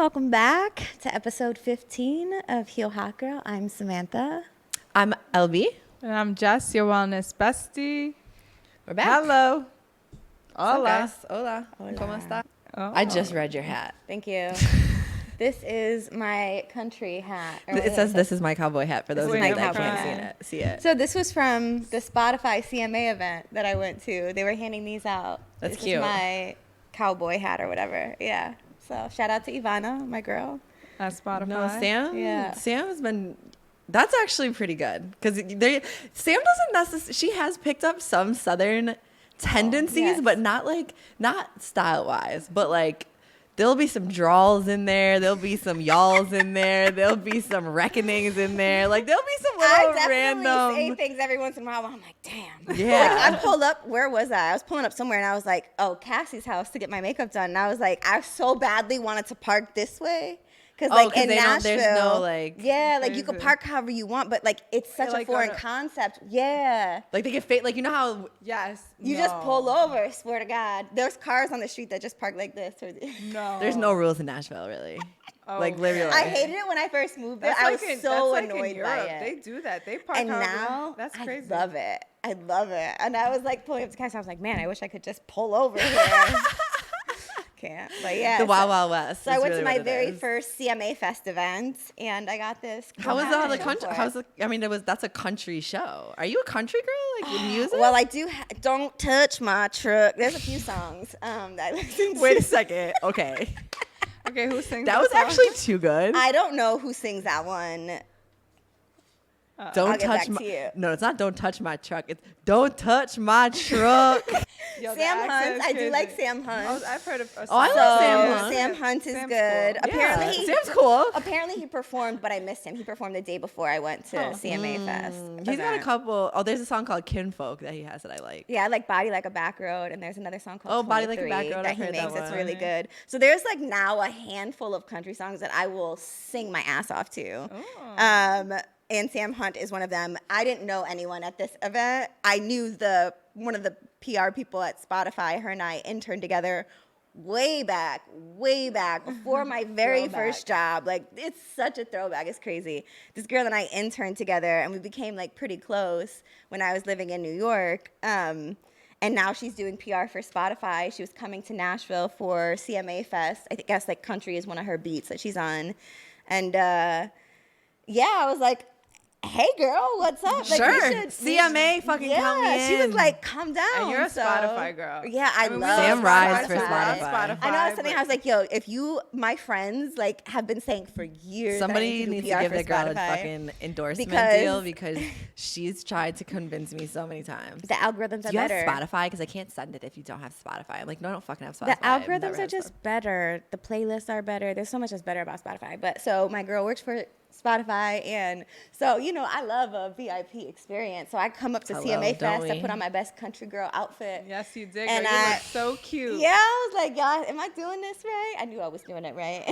welcome back to episode 15 of Heal Hot Girl. I'm Samantha. I'm LB. And I'm Jess, your wellness bestie. We're back. Hello. Hola. Hola. ¿Cómo está? Oh. I just read your hat. Thank you. This is my country hat. It says this is my cowboy hat for those of you my that cowboy can't hat. see it. So this was from the Spotify CMA event that I went to. They were handing these out. That's this cute. Is my cowboy hat or whatever. Yeah. So shout out to Ivana, my girl. At Spotify. No, Sam. Yeah. Sam has been. That's actually pretty good because Sam doesn't necessarily. She has picked up some Southern tendencies, yes. but not style wise, but like. There'll be some draws in there. There'll be some y'alls in there. There'll be some reckonings in there. Like, there'll be some little I random. definitely say things every once in a while. But I'm like, damn. Yeah. Like, I pulled up. Where was I? I was pulling up somewhere, and I was like, oh, Cassie's house to get my makeup done. And I was like, I so badly wanted to park this way. Because, like, in Nashville. There's no, like. Yeah, like, you could park however you want, but, like, it's such a foreign concept. Yeah. Like, they get like, you know how. Yes. You just pull over, swear to God. There's cars on the street that just park like this. No. There's no rules in Nashville, really. Oh, like, literally. I hated it when I first moved there. I was so annoyed by it. They do that. They park And however- now, that's crazy. I love it. I love it. And I was like pulling up to Cassie. I was like, man, I wish I could just pull over here. Can't. But yeah. The Wild Wild West. So I went really to my what it very is. first CMA Fest event, and I got this. How was hat the to country? show for it. That's a country show. Are you a country girl? Like with music? Well, I do. Don't touch my truck. There's a few songs that I listen to. Wait a second. Okay. Okay, who sings That was song? actually too good. I don't know who sings that one. Don't I'll get touch back my. to you. No, it's not. Don't touch my truck. It's don't touch my truck. Yo, the Sam accent Hunt. is I do like crazy. Sam Hunt. I've heard of. Oh, I like Sam Hunt. Sam Hunt is Sam's good. cool. Apparently, Yeah. Sam's cool. Apparently, he performed, but I missed him. He performed the day before I went to CMA Fest. He's got a event. couple. Oh, there's a song called Kinfolk that he has that I like. Yeah, I like Body Like a Back Road, and there's another song called Body Like a 23 Back Road, that I've he heard makes. that It's one. really good. So there's like now a handful of country songs that I will sing my ass off to. And Sam Hunt is one of them. I didn't know anyone at this event. I knew one of the PR people at Spotify. Her and I interned together way back before my very first job. Like, it's such a throwback. It's crazy. This girl and I interned together, and we became like pretty close when I was living in New York. And now she's doing PR for Spotify. She was coming to Nashville for CMA Fest. I guess like country is one of her beats that she's on. And yeah, I was like, hey girl, what's up? Like, Sure. CMA fucking count me in. She was like, come down. And you're a So- Spotify girl. Yeah, I mean, we love Sam rides for Spotify. Spotify. I know I was something. I was like, yo, if my friends like have been saying for years, that I Somebody need to do needs PR to give for that girl a Spotify. fucking endorsement Because- deal because she's tried to convince me so many times. The algorithms Do are you better. have Spotify? Because I can't send it if you don't have Spotify. I'm like, no, I don't fucking have Spotify. The I've never algorithms are had just better. The playlists are better. There's so much that's better about Spotify. But so my girl works for Spotify, and so I love a VIP experience. So I come up to Hello, CMA don't Fest. I we? put on my best country girl outfit. Yes, you did. And Girl. You I- look so cute. Yeah, I was like, y'all, am I doing this right? I knew I was doing it right.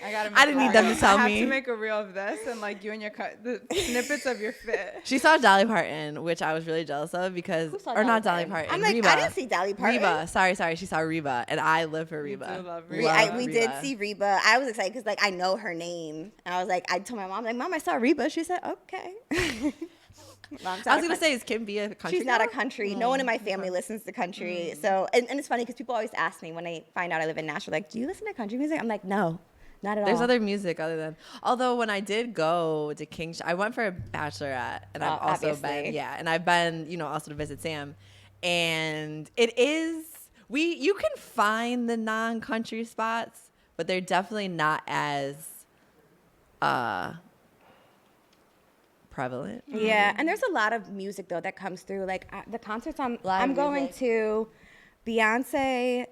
I didn't need them to tell I me. have to make a reel of this and like you and your the snippets of your fit. She saw Dolly Parton, which I was really jealous of because, Who saw or not Dolly Dolly Parton? Parton. I'm like, Reba. I didn't see Dolly Parton. Reba. Sorry. She saw Reba, and I live for Reba. do love We, Reba. we did see Reba. I was excited because like I know her name, and I was like, I told my mom, like, Mom, I saw Reba. She said, okay. I was gonna say, is Kim B a country? She's not a girl? country. No one in my family listens to country. So, and it's funny because people always ask me when they find out I live in Nashville, like, do you listen to country music? I'm like, no, not at all. There's other music other than. Although when I did go to King's, I went for a bachelorette, and I've also obviously. been, and I've been, also to visit Sam, and it is you can find the non-country spots, but they're definitely not as prevalent. Yeah, and there's a lot of music though that comes through. Like the concerts I'm going music. to, Beyonce,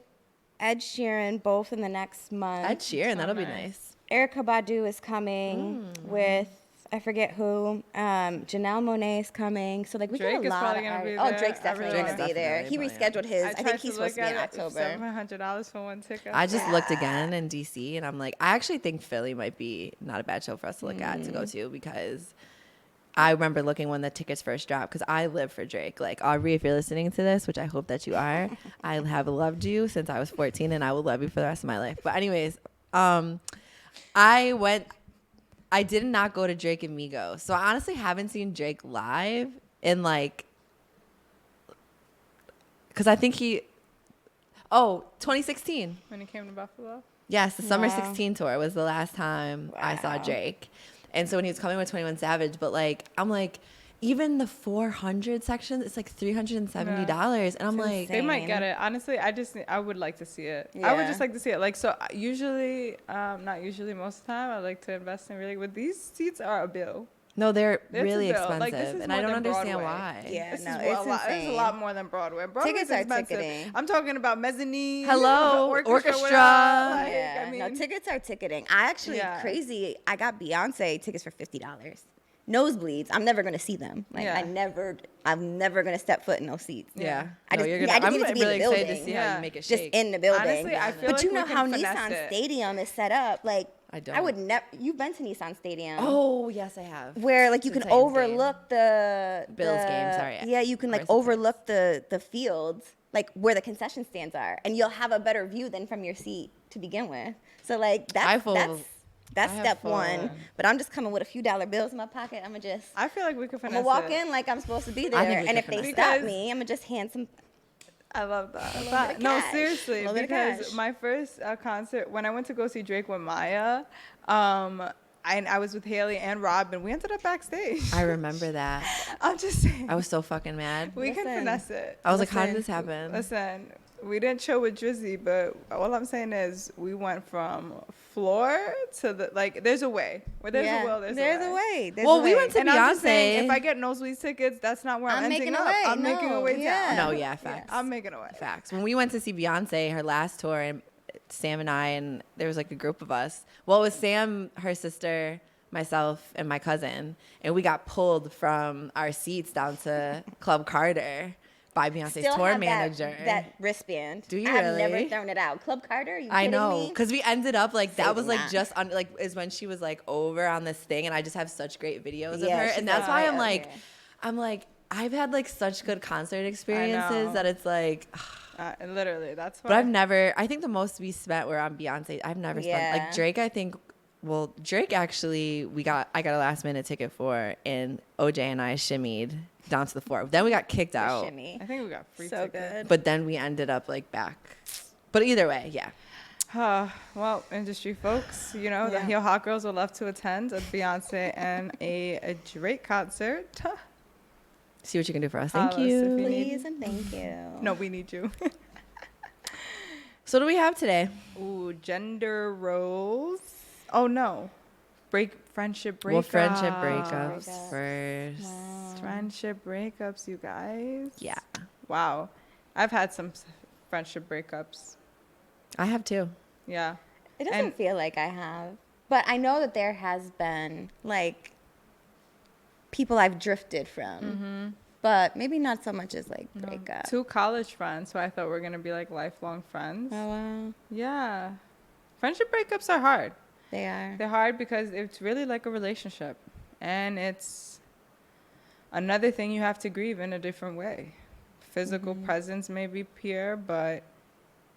Ed Sheeran, both in the next month. Ed Sheeran, that'll be nice. Erykah Badu is coming with I forget who. Janelle Monáe is coming. So like we Drake get a is lot probably of gonna be artists. Oh, there. Drake's I definitely really going to like be there. that. He rescheduled his. I think he's supposed to be in October. $700 for one ticket. I just looked again in DC, and I'm like, I actually think Philly might be not a bad show for us to look at to go to because I remember looking when the tickets first dropped because I live for Drake. Like, Aubrey, if you're listening to this, which I hope that you are, I have loved you since I was 14, and I will love you for the rest of my life. But anyways, I did not go to Drake and Migos. So I honestly haven't seen Drake live in like, because I think 2016. When he came to Buffalo. Yes, the Summer Wow. 16 tour was the last time I saw Wow. Drake. And so when he was coming with 21 Savage, but like, I'm like, even the 400 section, it's like $370. And I'm like, They might Insane. get it. Honestly, I would like to see it. I would Yeah. just like to see it. Like, so usually, not usually, most of the time, I like to invest in really, but these seats are a bill. no, they're It's a really bill. Like, this expensive. is And I more don't than understand Broadway. why. Yeah, This no, is it's a lot. It's a insane. lot more than Broadway. Broadway's Tickets are expensive. ticketing. I'm talking about mezzanine. Hello, orchestra. whatever. Like, Yeah, I mean, no, tickets are ticketing. I actually Yeah. crazy. I got Beyonce tickets for $50. Nosebleeds. I'm never gonna see them. Like Yeah. I'm never gonna step foot in those seats. Yeah. I just- you're I gonna, just I'm need it to be in really the excited to building. see how Yeah. you make it Just shake. in the building. Honestly, I feel but like you we know can how finesse Nissan it. Stadium is set up. Like I don't. I would never. You've been to Nissan Stadium. Oh, yes, I have. Where like you The can Titans game. overlook the Bills game, sorry. Yeah, you can like Of course the overlook the fields, like where the concession stands are, and you'll have a better view than from your seat to begin with. So like that's I have step full- one. But I'm just coming with a few dollar bills in my pocket. I'm I feel like we could gonna finesse walk it. in like I'm supposed to be I there, think we and could if they finesse stop Because- me, I'm gonna just hand some. I love that. little But- bit of no, cash. seriously, A little bit of because cash. my first concert, when I went to go see Drake with Maya, I was with Haley and Rob, and we ended up backstage. I remember that. I'm just saying. I was so fucking mad. we can Listen. finesse it. I was like, how did Listen. this happen? Listen, we didn't chill with Drizzy, but all I'm saying is we went from floor to the, like, there's a way. Where there's a will, there's a way. There's Well, a we way. went to And I'm just saying, Beyonce. if I get nosebleed tickets, that's not where I'm, I'm ending making a up. way. I'm making a No, way yeah. down. No, yeah, facts. I'm making a way. Facts. When we went to see Beyonce, her last tour, and Sam and I, and there was like a group of us. Well, it was Sam, her sister, myself, and my cousin. And we got pulled from our seats down to Club Carter by Beyonce's Still tour have manager. that wristband. Do you I've never really? thrown it out. Club Carter, you I kidding know, me? because we ended up like that was Saving like that. just on like is when she was like over on this thing, and I just have such great videos of Yeah, her, she's and that's like why right I'm up like, there. I'm like I've had like such good concert experiences know. that it's like, Literally, that's why. but I've never. I think the most we spent were on Beyonce. I've never spent Yeah. like Drake. I think. Well, Drake actually, I got a last minute ticket for, and OJ and I shimmied down to the floor. Then we got kicked The out. shimmy. I think we got free So tickets. good. But then we ended up like back. But either way, yeah. Well, industry folks, you know, the Yeah. Heel Hot Girls would love to attend a Beyonce and a Drake concert. See what you can do for us. Thank Holla us if you. you need- Please and thank you. No, we need you. So what do we have today? Ooh, gender roles. Oh no, friendship breakups. Well, friendship breakups Breakups. first. Friendship breakups, you guys. Yeah, Wow, I've had some friendship breakups. I have too. Yeah. It doesn't And- feel like I have, but I know that there has been like people I've drifted from, but maybe not so much as like breakup. 2 college friends who I thought were gonna be like lifelong friends. Oh wow, Yeah. Friendship breakups are hard. they are. They're hard because it's really like a relationship, and it's another thing you have to grieve in a different way. Physical presence may be pure, but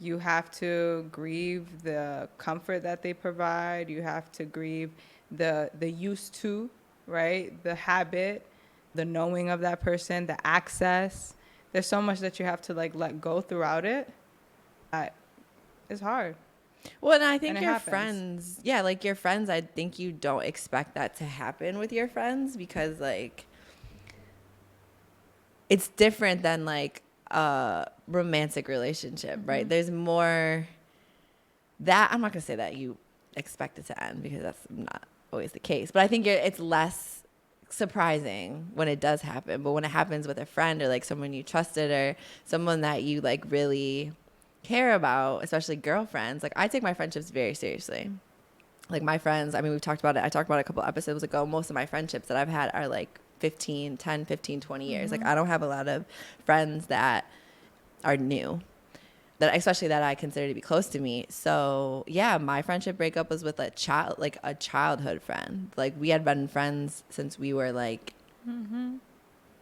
you have to grieve the comfort that they provide. You have to grieve the used to, right? The habit, the knowing of that person, the access. There's so much that you have to like let go throughout it. It's hard. Well, and I think And it your happens. friends, yeah, like your friends, I think you don't expect that to happen with your friends because like it's different than like a romantic relationship, right? There's more that I'm not gonna say that you expect it to end because that's not always the case, but I think it's less surprising when it does happen. But when it happens with a friend or like someone you trusted or someone that you like really care about, especially girlfriends, like I take my friendships very seriously. Like my friends, I mean, we've talked about it. I talked about it a couple episodes ago. Most of my friendships that I've had are like 10, 15, 20 years. Like I don't have a lot of friends that are new, that especially that I consider to be close to me. So yeah, my friendship breakup was with a childhood friend. Like we had been friends since we were like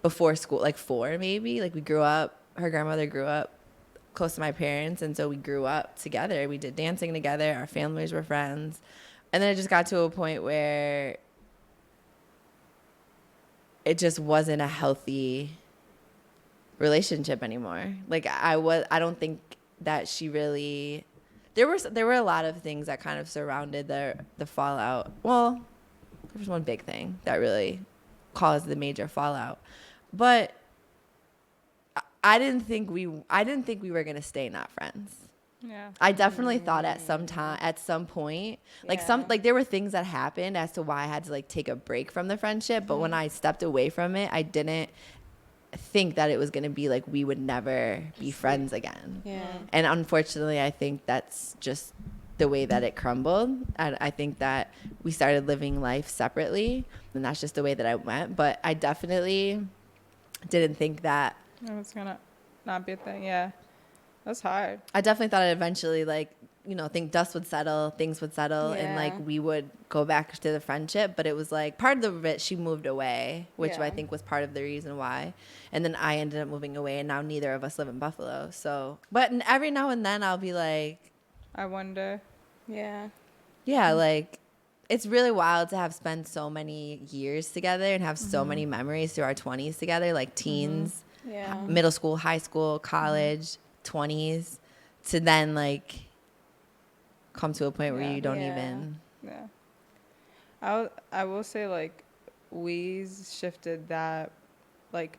before school, like 4 maybe. Like we grew up, her grandmother grew up close to my parents, and so we grew up together. We did dancing together. Our families were friends. And then it just got to a point where it just wasn't a healthy relationship anymore. Like I don't think that she really, there were a lot of things that kind of surrounded the fallout. Well, there was one big thing that really caused the major fallout. But I didn't think we were going to stay not friends. Yeah. I definitely thought at some point, like there were things that happened as to why I had to like take a break from the friendship. But when I stepped away from it, I didn't think that it was going to be like we would never be friends again. Yeah. And unfortunately, I think that's just the way that it crumbled. I think that we started living life separately, and that's just the way that I went. But I definitely didn't think that It was gonna not be a thing. Yeah, that's hard. I definitely thought it eventually, like, think dust would settle, things would settle, and Yeah. like we would go back to the friendship. But it was like part of it, she moved away, which Yeah. I think was part of the reason why. And then I ended up moving away, and now neither of us live in Buffalo. So, but every now and then I'll be like, I wonder. Yeah. yeah, like it's really wild to have spent so many years together and have so many memories through our 20s together, like teens, Yeah. middle school, high school, college, 20s, to then like come to a point where Yeah. you don't Yeah. even. Yeah. I will say, like, we's shifted that, like,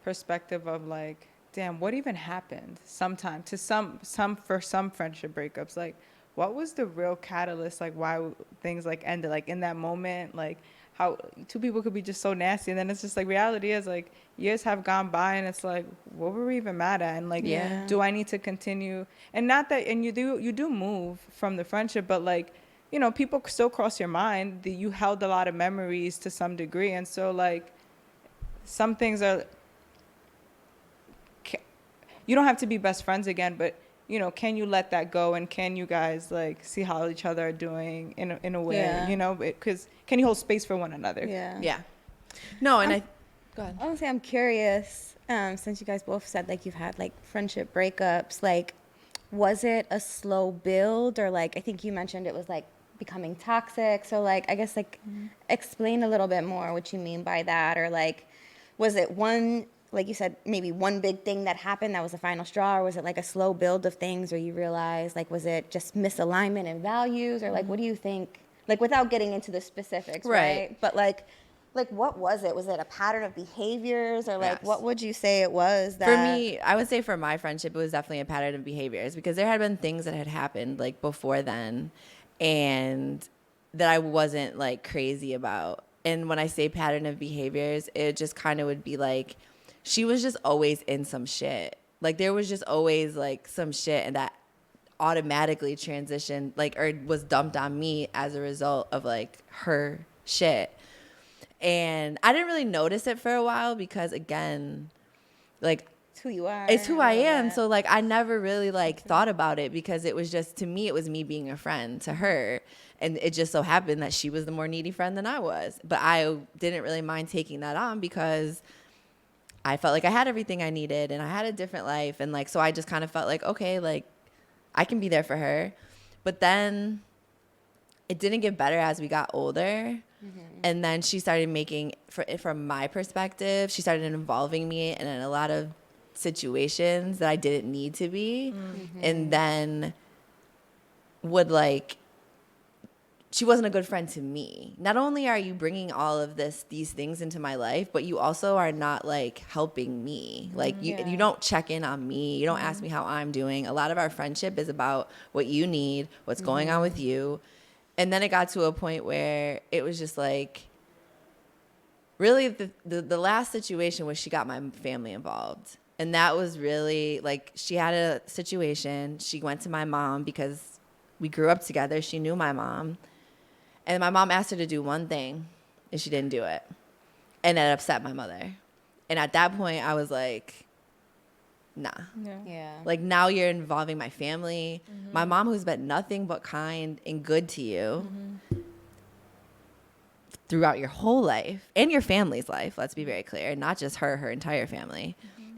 perspective of like, damn, what even happened? Sometime to some for some friendship breakups, like, what was the real catalyst? Like, why things like ended? Like in that moment, like how two people could be just so nasty, and then it's just like reality is like years have gone by, and it's like, what were we even mad at? And like, Yeah. do I need to continue? And not that, and you do move from the friendship, but like, people still cross your mind. That you held a lot of memories to some degree, and so like, some things are. You don't have to be best friends again, but can you let that go, and can you guys like see how each other are doing in a way, Yeah. because can you hold space for one another? Yeah. Yeah. No, and go ahead. I want to say I'm curious, since you guys both said like you've had like friendship breakups, like was it a slow build, or like I think you mentioned it was like becoming toxic. So like I guess like explain a little bit more what you mean by that, or like was it one, like you said, maybe one big thing that happened that was the final straw, or was it like a slow build of things where you realized, like, was it just misalignment in values, or like what do you think, like without getting into the specifics, right? But like what was it? Was it a pattern of behaviors, or like Yes. what would you say it was that For me, I would say for my friendship, it was definitely a pattern of behaviors, because there had been things that had happened like before then, and that I wasn't like crazy about. And when I say pattern of behaviors, it just kind of would be like, she was just always in some shit. Like there was just always like some shit, and that automatically transitioned, like, or was dumped on me as a result of like her shit. And I didn't really notice it for a while, because again, like, it's who you are? it's who I am. that. So like I never really like thought about it, because it was just, to me, it was me being a friend to her. And it just so happened that she was the more needy friend than I was. But I didn't really mind taking that on, because I felt like I had everything I needed, and I had a different life. And like, so I just kind of felt like, okay, like I can be there for her. But then it didn't get better as we got older. And then she started making, from my perspective, she started involving me in a lot of situations that I didn't need to be. And then would like, she wasn't a good friend to me. Not only are you bringing all of these things into my life, but you also are not like helping me. Like you don't check in on me. You don't ask me how I'm doing. A lot of our friendship is about what you need, what's going on with you. And then it got to a point where it was just like, really the last situation was she got my family involved. And that was really like, she had a situation. She went to my mom, because we grew up together. She knew my mom. And my mom asked her to do one thing, and she didn't do it. And that upset my mother. And at that point, I was like, nah. Yeah. Like, now you're involving my family. My mom, who's been nothing but kind and good to you throughout your whole life, and your family's life, let's be very clear, not just her entire family.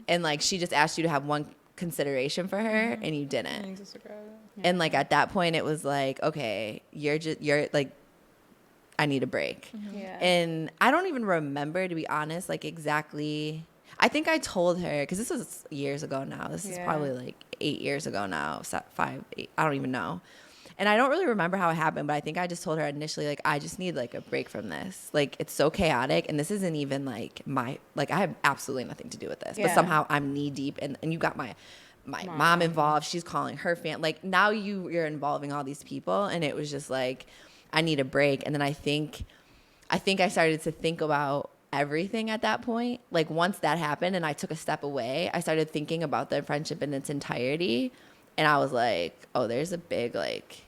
And like, she just asked you to have one consideration for her and you didn't. You disregard it. And like at that point it was like, okay, you're like, I need a break. Yeah. And I don't even remember, to be honest, like exactly. I think I told her, because this was years ago now. This is probably like 8 years ago now, 5, 8, I don't even know. And I don't really remember how it happened, but I think I just told her initially, like, I just need like a break from this. Like, it's so chaotic, and this isn't even like I have absolutely nothing to do with this. But somehow I'm knee deep, and you got my mom involved. She's calling her like now you're involving all these people, and it was just like, I need a break. And then I think I started to think about everything at that point. Like once that happened and I took a step away, I started thinking about the friendship in its entirety, and I was like, oh, there's a big like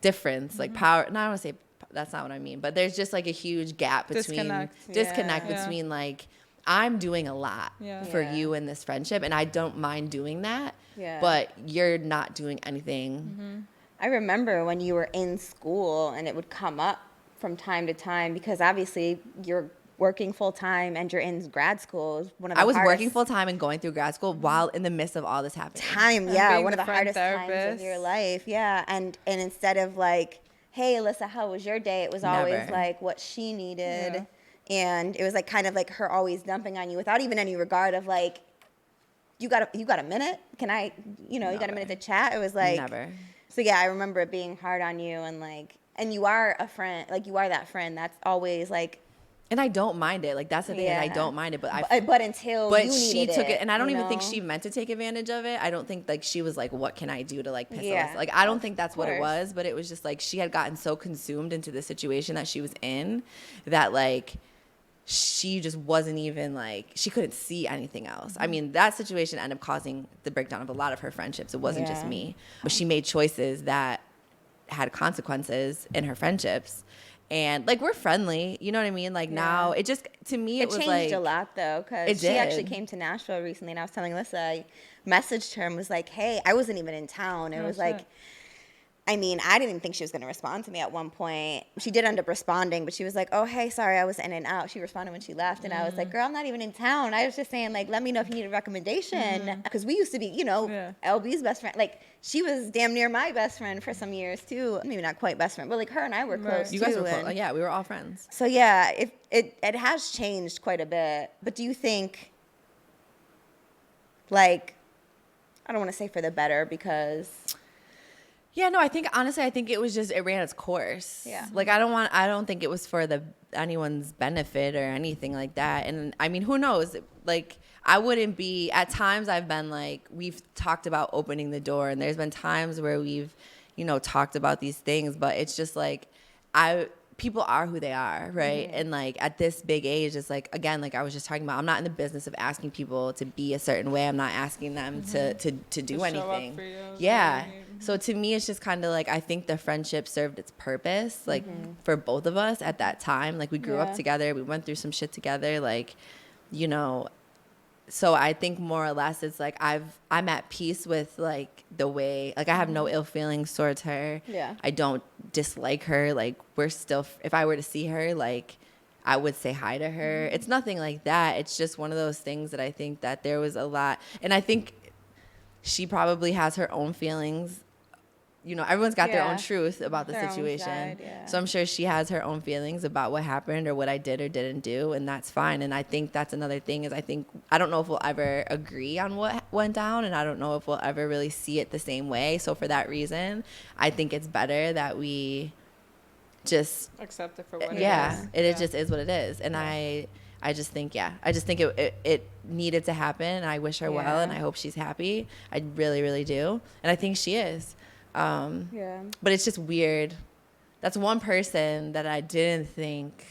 difference, like power. No, I don't want to say that's not what I mean, but there's just like a huge gap between disconnect between like, I'm doing a lot for you in this friendship, and I don't mind doing that, but you're not doing anything. I remember when you were in school and it would come up from time to time, because obviously you're working full time and you're in grad school. Is one of the I was hardest working full time and going through grad school while in the midst of all this happening. One of the hardest times of your life. And instead of like, hey, Alyssa, how was your day? It was always like what she needed. And it was like kind of like her always dumping on you without even any regard of like, you got a minute? Can I, you got a minute to chat? It was like, never. So yeah, I remember it being hard on you, and like, and you are a friend, like you are that friend that's always like. And I don't mind it. Like that's the thing. I don't mind it, but she took it, and I don't even think she meant to take advantage of it. I don't think like she was like, what can I do to like piss Alyssa? Like I don't think that's what it was, but it was just like she had gotten so consumed into the situation that she was in that like she just wasn't even like, she couldn't see anything else. I mean, that situation ended up causing the breakdown of a lot of her friendships. It wasn't just me, but she made choices that had consequences in her friendships. And like, we're friendly, you know what I mean? Like now it just, to me, it was changed like a lot though. Cause she actually came to Nashville recently, and I was telling Alyssa, I messaged her and was like, hey, I wasn't even in town. It was like, I mean, I didn't even think she was going to respond to me at one point. She did end up responding, but she was like, oh, hey, sorry, I was in and out. She responded when she left, and I was like, girl, I'm not even in town. I was just saying, like, let me know if you need a recommendation. Because we used to be, LB's best friend. Like, she was damn near my best friend for some years, too. Maybe not quite best friend, but, like, her and I were close, You guys were close. Yeah, we were all friends. So, yeah, it has changed quite a bit. But do you think, like, I don't want to say for the better because... Yeah, no, honestly, I think it was just, it ran its course. Yeah. Like, I don't think it was for anyone's benefit or anything like that. And I mean, who knows? Like, I wouldn't be, at times I've been like, we've talked about opening the door, and there's been times where we've, talked about these things, but it's just like, people are who they are, right? And like at this big age, it's like, again, like I was just talking about, I'm not in the business of asking people to be a certain way. I'm not asking them to do anything. So to me, it's just kind of like, I think the friendship served its purpose, like for both of us at that time. Like we grew up together, we went through some shit together, like, so I think more or less it's like I'm at peace with like the way, like I have no ill feelings towards her. Yeah. I don't dislike her. Like we're still, if I were to see her, like I would say hi to her. It's nothing like that. It's just one of those things that I think that there was a lot, and I think she probably has her own feelings. Everyone's got their own truth about the situation. So I'm sure she has her own feelings about what happened or what I did or didn't do, and that's fine. And I think that's another thing is I don't know if we'll ever agree on what went down, and I don't know if we'll ever really see it the same way. So for that reason, I think it's better that we just accept it for what it just is what it is. And I just think, it needed to happen. And I wish her well, and I hope she's happy. I really, really do. And I think she is. But it's just weird. That's one person that I didn't think,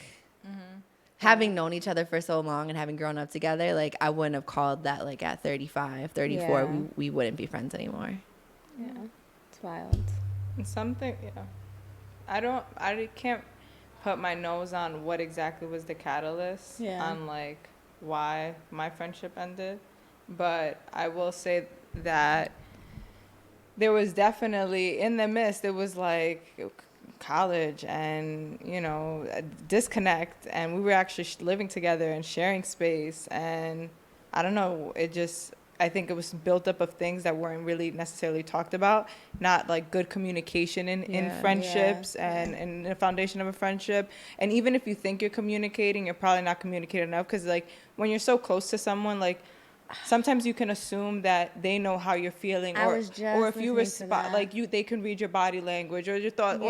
having known each other for so long and having grown up together, like I wouldn't have called that like at 35, 34, we wouldn't be friends anymore. Yeah, it's wild. And something, I can't put my nose on what exactly was the catalyst on like why my friendship ended, but I will say that there was definitely, in the midst, it was like college and, a disconnect. And we were actually living together and sharing space. And I don't know, I think it was built up of things that weren't really necessarily talked about, not like good communication in friendships and in the foundation of a friendship. And even if you think you're communicating, you're probably not communicating enough, because like when you're so close to someone, like sometimes you can assume that they know how you're feeling, or if you respond, like they can read your body language or your thought,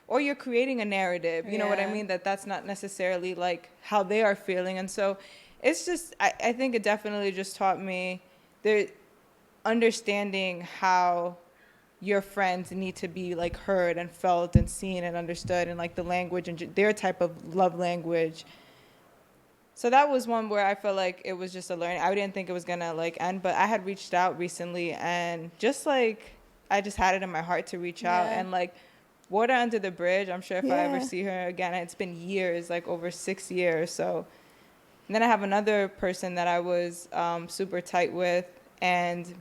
or you're creating a narrative, you know what I mean, that's not necessarily like how they are feeling. And so it's just, I think it definitely just taught me understanding how your friends need to be like heard and felt and seen and understood, and like the language and their type of love language. So that was one where I felt like it was just a learning. I didn't think it was gonna like end, but I had reached out recently, and just like I just had it in my heart to reach out, and like water under the bridge. I'm sure if I ever see her again, it's been years, like over 6 years. So, and then I have another person that I was super tight with, and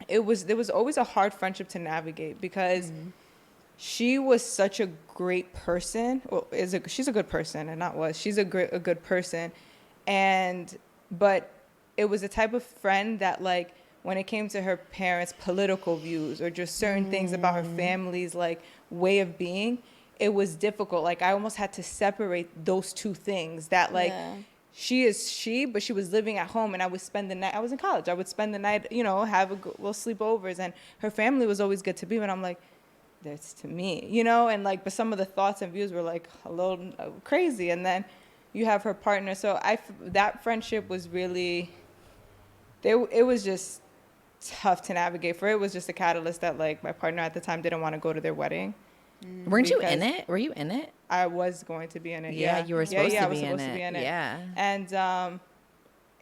there was always a hard friendship to navigate, because she was such a great person. Well, she's a good person, and she's a good person, but it was the type of friend that like when it came to her parents' political views or just certain things about her family's like way of being, it was difficult. Like I almost had to separate those two things. That like but she was living at home, and I would spend the night. I was in college. I would spend the night, have little sleepovers, and her family was always good to be. But I'm like, that's to me, and like, but some of the thoughts and views were like a little crazy. And then you have her partner. So that friendship was really, it was just tough to navigate. For it was just a catalyst that like my partner at the time didn't want to go to their wedding. Weren't you in it? Were you in it? I was going to be in it. Yeah, you were supposed to be in it. Yeah. And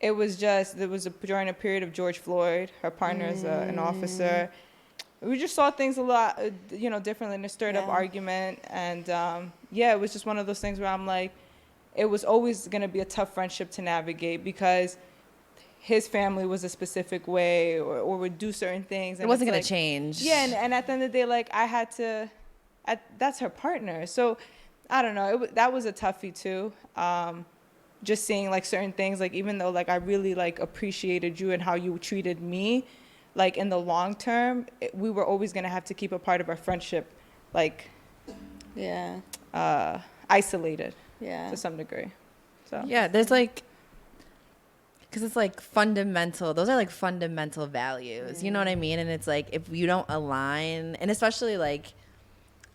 it was during a period of George Floyd. Her partner is an officer. We just saw things a lot, differently, and it stirred up argument. And it was just one of those things where I'm like, it was always going to be a tough friendship to navigate, because his family was a specific way, or would do certain things. And it wasn't going to change. Yeah, and at the end of the day, like I had to, that's her partner. So I don't know. That was a toughie too. Just seeing like certain things, like even though like I really like appreciated you and how you treated me, like in the long term, we were always gonna have to keep a part of our friendship, like, isolated, to some degree. So there's like, because it's like fundamental. Those are like fundamental values. You know what I mean? And it's like if you don't align, and especially like,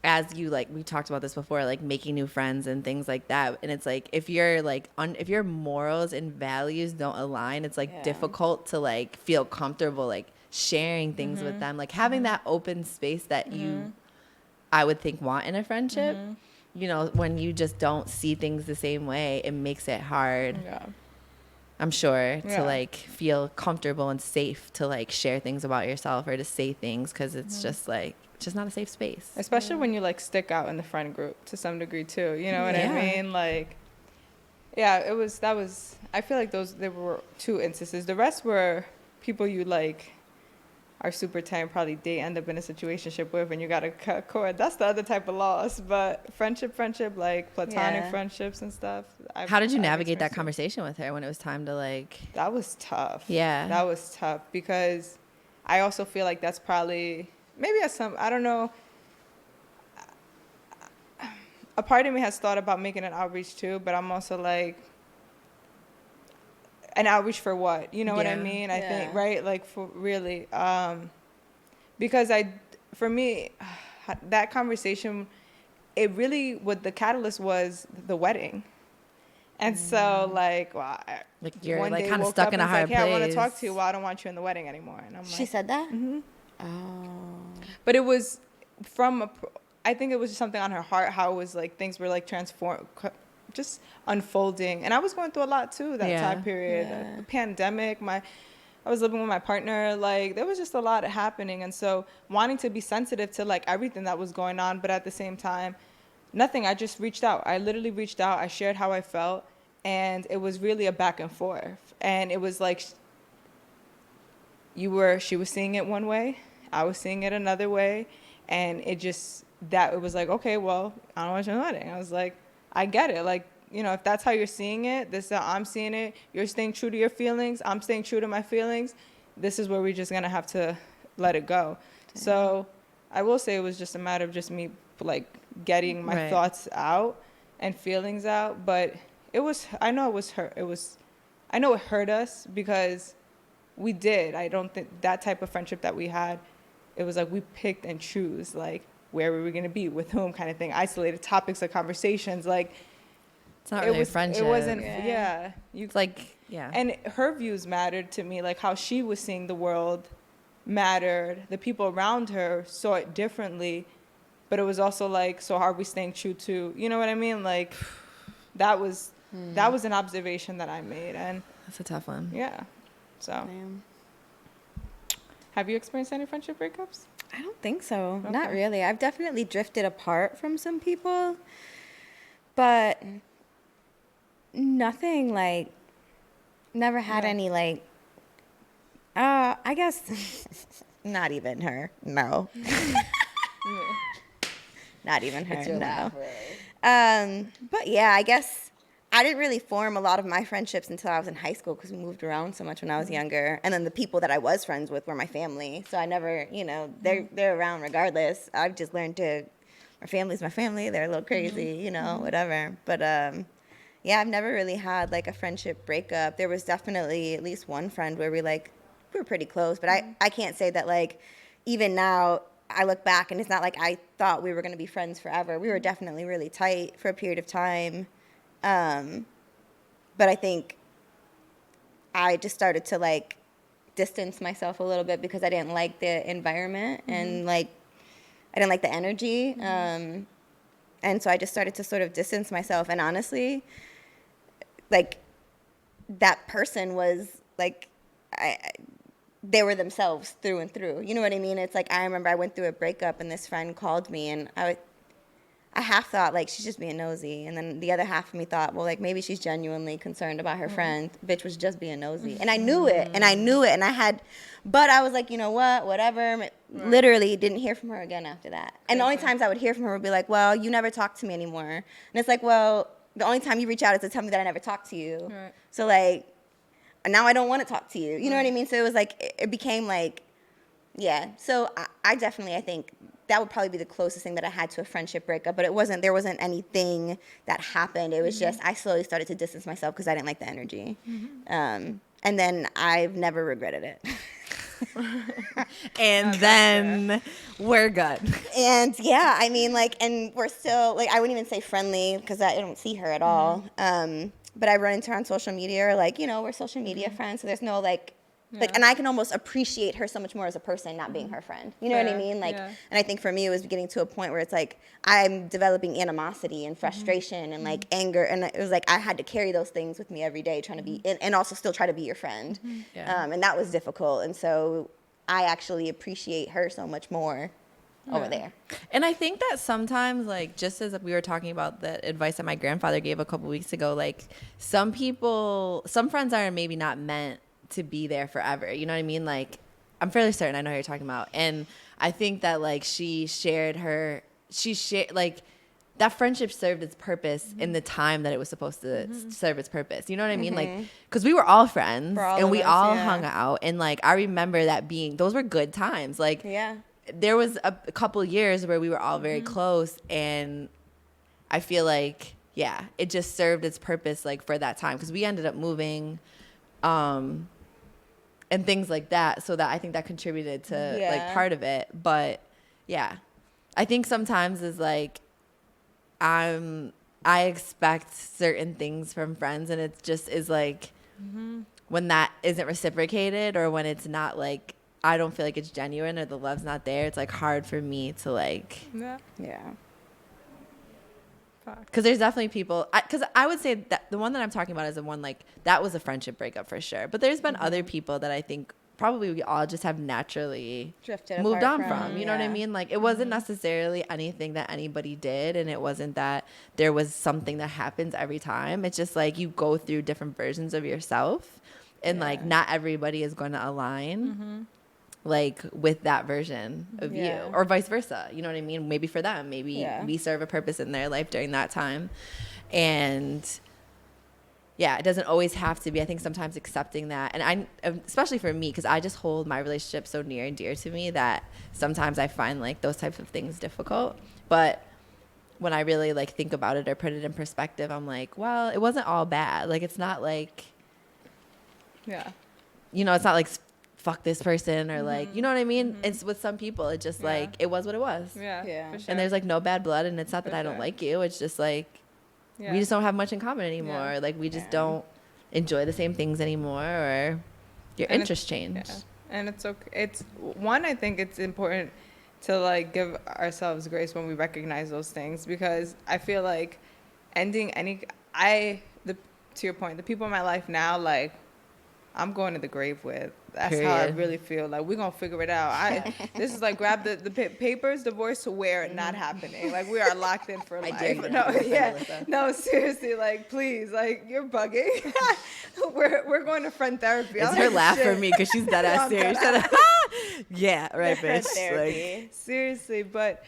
as you like, we talked about this before, like making new friends and things like that. And it's like if you're like if your morals and values don't align, it's like difficult to like feel comfortable like sharing things with them, like having that open space that you, I would think, want in a friendship. When you just don't see things the same way, it makes it hard. I'm sure to like feel comfortable and safe to like share things about yourself or to say things, because it's just like just not a safe space, especially when you like stick out in the friend group to some degree too, you know what I mean? Like I feel like there were 2 instances. The rest were people you like are super tight and probably end up in a situationship with, and you gotta cut cord. That's the other type of loss. But friendship, like platonic friendships and stuff. How did you navigate that conversation with her when it was time to like? That was tough. Yeah, that was tough, because I also feel like that's probably maybe I don't know. A part of me has thought about making an outreach too, but I'm also like, an outreach for what? You know what I mean? I think, right? Like for really, because for me, that conversation, it really, what the catalyst was the wedding. And so like, well, like you're like kind of stuck in a hard place. Hey, I want to talk to you. Well, I don't want you in the wedding anymore. And I'm like, she said that? Mm-hmm. Oh. But it was I think it was just something on her heart, how it was like things were like just unfolding. And I was going through a lot too that time period. The pandemic, I was living with my partner, like there was just a lot happening. And so wanting to be sensitive to like everything that was going on, but at the same time, nothing. I just reached out. I literally reached out. I shared how I felt, and it was really a back and forth. And it was like she was seeing it one way, I was seeing it another way, and it was like, okay, well, I don't want you in the wedding. I was like, I get it. Like, you know, if that's how you're seeing it, this is how I'm seeing it. You're staying true to your feelings. I'm staying true to my feelings. This is where we're just going to have to let it go. Damn. So I will say it was just a matter of just me, like, getting my thoughts out and feelings out. But it was, I know it hurt us because we did. I don't think that type of friendship that we had, it was like we picked and choose, like, where we were going to be, with whom, kind of thing. Isolated topics of conversations, like, it's not really a friendship. It wasn't, It's like, yeah. And her views mattered to me, like how she was seeing the world mattered. The people around her saw it differently, but it was also like, so are we staying true to, you know what I mean? Like, that was an observation that I made, and that's a tough one. Yeah. So, Damn. Have you experienced any friendship breakups? I don't think so. Okay. Not really. I've definitely drifted apart from some people, but nothing like, never had any like, I guess not even her. No. Not even her. No. But yeah, I guess I didn't really form a lot of my friendships until I was in high school because we moved around so much when I was younger. And then the people that I was friends with were my family. So I never, you know, they're around regardless. I've just learned my family's my family. They're a little crazy, you know, whatever. But yeah, I've never really had like a friendship breakup. There was definitely at least one friend where we were pretty close. But I can't say that like even now I look back and it's not like I thought we were going to be friends forever. We were definitely really tight for a period of time. But I think I just started to like distance myself a little bit because I didn't like the environment and like I didn't like the energy. And so I just started to sort of distance myself. And honestly, like that person was like, they were themselves through and through. You know what I mean? It's like, I remember I went through a breakup and this friend called me and I half thought, like, she's just being nosy. And then the other half of me thought, well, like, maybe she's genuinely concerned about her friend. Bitch was just being nosy. And I knew it. And I knew it. And but I was like, you know what? Whatever. Right. Literally didn't hear from her again after that. And the only times I would hear from her would be like, well, you never talk to me anymore. And it's like, well, the only time you reach out is to tell me that I never talked to you. Right. So, like, now I don't want to talk to you. You know what I mean? So it was like, it became like, yeah. So I definitely, I think, that would probably be the closest thing that I had to a friendship breakup, but there wasn't anything that happened. It was just, I slowly started to distance myself because I didn't like the energy. And then I've never regretted it. And then we're good. And yeah, I mean, like, and we're still, like, I wouldn't even say friendly because I don't see her at all. But I run into her on social media, or like, you know, we're social media friends, so there's no like, and I can almost appreciate her so much more as a person, not being her friend. You know what I mean? Like, and I think for me, it was getting to a point where it's like, I'm developing animosity and frustration and like anger. And it was like, I had to carry those things with me every day, trying to be, and also still try to be your friend. And that was difficult. And so I actually appreciate her so much more over there. And I think that sometimes, like, just as we were talking about the advice that my grandfather gave a couple weeks ago, like, some friends are maybe not meant to be there forever. You know what I mean? Like, I'm fairly certain I know who you're talking about. And I think that, like, like, that friendship served its purpose in the time that it was supposed to serve its purpose. You know what I mean? Like, because we were all friends and we all hung out. And, like, I remember those were good times. Like, there was a couple years where we were all very close. And I feel like, it just served its purpose, like, for that time. Because we ended up moving and things like that. So that I think that contributed to, like, part of it. But, I think sometimes is, like, I expect certain things from friends, and it just is like when that isn't reciprocated, or when it's not like, I don't feel like it's genuine, or the love's not there, it's like hard for me to like because there's definitely people, because I would say that the one that I'm talking about is the one, like, that was a friendship breakup for sure, but there's been other people that I think probably we all just have naturally moved on from. You know what I mean? Like, it wasn't necessarily anything that anybody did, and it wasn't that there was something that happens every time. It's just like you go through different versions of yourself, and like not everybody is going to align. like with that version of you, Yeah. or vice versa. You know what I mean? Maybe for them, maybe Yeah. we serve a purpose in their life during that time. And yeah, it doesn't always have to be. I think sometimes accepting that, and especially for me, because I just hold my relationship so near and dear to me that sometimes I find like those types of things difficult. But when I really like think about it or put it in perspective, I'm like, well, it wasn't all bad. Like, it's not like, Yeah. you know, it's not like fuck this person or like, you know what I mean? It's with some people, it's just Yeah. like, it was what it was. Yeah. Yeah. For sure. And there's like no bad blood, and it's not that For I don't sure. like you. It's just like, Yeah. we just don't have much in common anymore. Yeah. Like, we just Yeah. don't enjoy the same things anymore, or your And interests change. Yeah. And it's okay. It's one, I think it's important to like give ourselves grace when we recognize those things, because I feel like ending to your point, the people in my life now, like, I'm going to the grave with. That's how I Period. really feel. Like, we're going to figure it out. This is like, grab the papers, divorce to where it not happening. Like, we are locked in for I life. dare you to No, have a yeah. Melissa. No, seriously, like, please, like, you're bugging. we're going to friend therapy. It's I'm her like, laugh for shit. me because she's dead No, ass I'm serious. dead Yeah, right, bitch. Like, Therapy. Seriously, but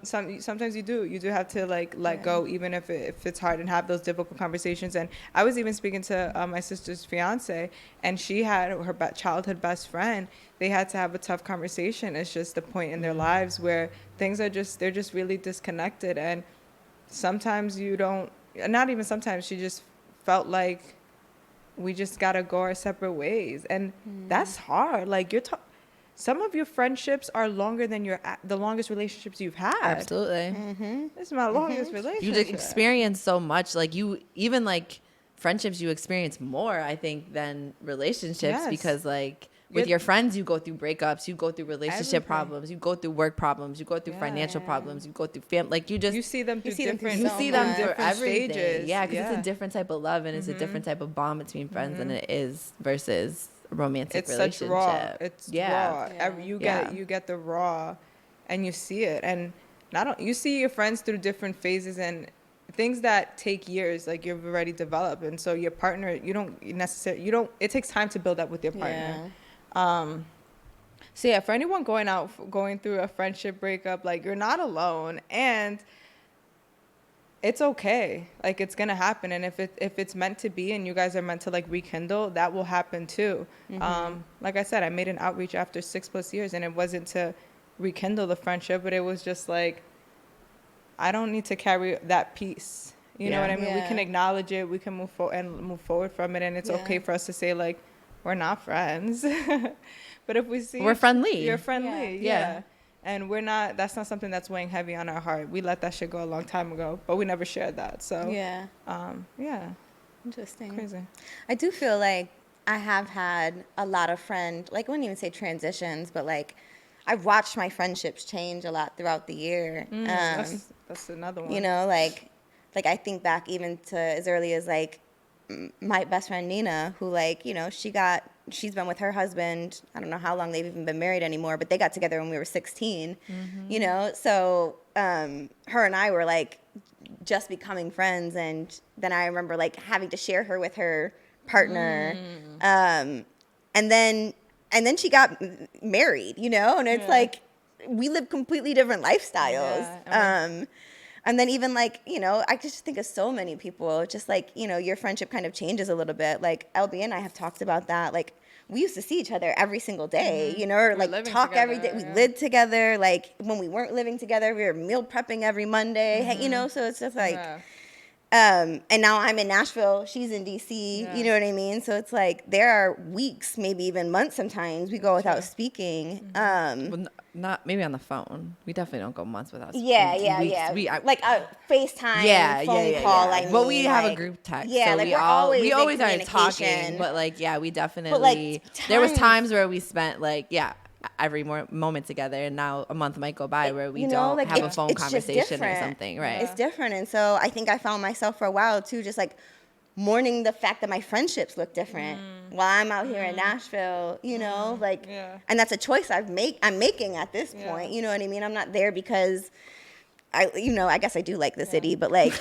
sometimes you do have to like let go, even if it's hard, and have those difficult conversations. And I was even speaking to my sister's fiance, and she had her childhood best friend. They had to have a tough conversation. It's just the point in their lives where things are they're just really disconnected, and sometimes you don't. Not even sometimes. She just felt like we just gotta go our separate ways, and that's hard. Like, some of your friendships are longer than the longest relationships you've had. absolutely. This is my longest You relationship. just experience so much. Like, you even like friendships, you experience more, I think, than relationships. Yes. Because like with You're- your friends, you go through breakups, you go through relationship Everything. problems, you go through work problems, you go through Yeah. financial problems, you go through family. Like, you just You see them through see them through different. so you see them much. for different everything. stages. Yeah, because it's a different type of love, and it's a different type of bond between friends than it is versus a romantic It's relationship. such raw. It's yeah. raw. Yeah. You get the raw, and you see it, and you see your friends through different phases and things that take years. Like, you've already developed, and so your partner, it takes time to build up with your partner. So yeah, for anyone going through a friendship breakup, like, you're not alone, and it's okay. Like, it's gonna happen, and if it's meant to be, and you guys are meant to like rekindle, that will happen too. Like I said, I made an outreach after 6+ years, and it wasn't to rekindle the friendship, but it was just like, I don't need to carry that piece. You know Yeah. what I mean? We Yeah. can acknowledge it. We can move forward from it, and it's Yeah. okay for us to say, like, we're not friends. But if we see We're friendly. you're friendly, Yeah. yeah. And we're not. That's not something that's weighing heavy on our heart. We let that shit go a long time ago, but we never shared that. So Yeah. yeah, Interesting. crazy. I do feel like I have had a lot of like, I wouldn't even say transitions, but like, I've watched my friendships change a lot throughout the year. That's another one. You know, like I think back even to as early as like my best friend Nina, who like, you know, she's been with her husband. I don't know how long they've even been married anymore, but they got together when we were 16, you know? So her and I were like just becoming friends. And then I remember like having to share her with her partner. And then she got married, you know? And it's like, we live completely different lifestyles. Yeah, And then even like, you know, I just think of so many people, just like, you know, your friendship kind of changes a little bit. Like LB and I have talked about that. Like, we used to see each other every single day, you know, or like living talk every day. together, We lived together. Like when we weren't living together, we were meal prepping every Monday, you know? So it's just like, and now I'm in Nashville, she's in DC, you know what I mean? So it's like, there are weeks, maybe even months sometimes we go without speaking. Well, not maybe on the phone. We definitely don't go months without. Yeah. Like a FaceTime, phone call. I mean, well, we have a like- group text. Yeah, so like we we're always in are talking. communication. But like, yeah, we definitely. There was times where we spent like, every moment together, and now a month might go by where we you know, don't like, have a it's phone just conversation or different. something, right? It's different. And so I think I found myself for a while too, just like mourning the fact that my friendships look different while I'm out here in Nashville, you know, like, and that's a choice I'm making at this point. You know what I mean? I'm not there because I guess I do like the city, but like,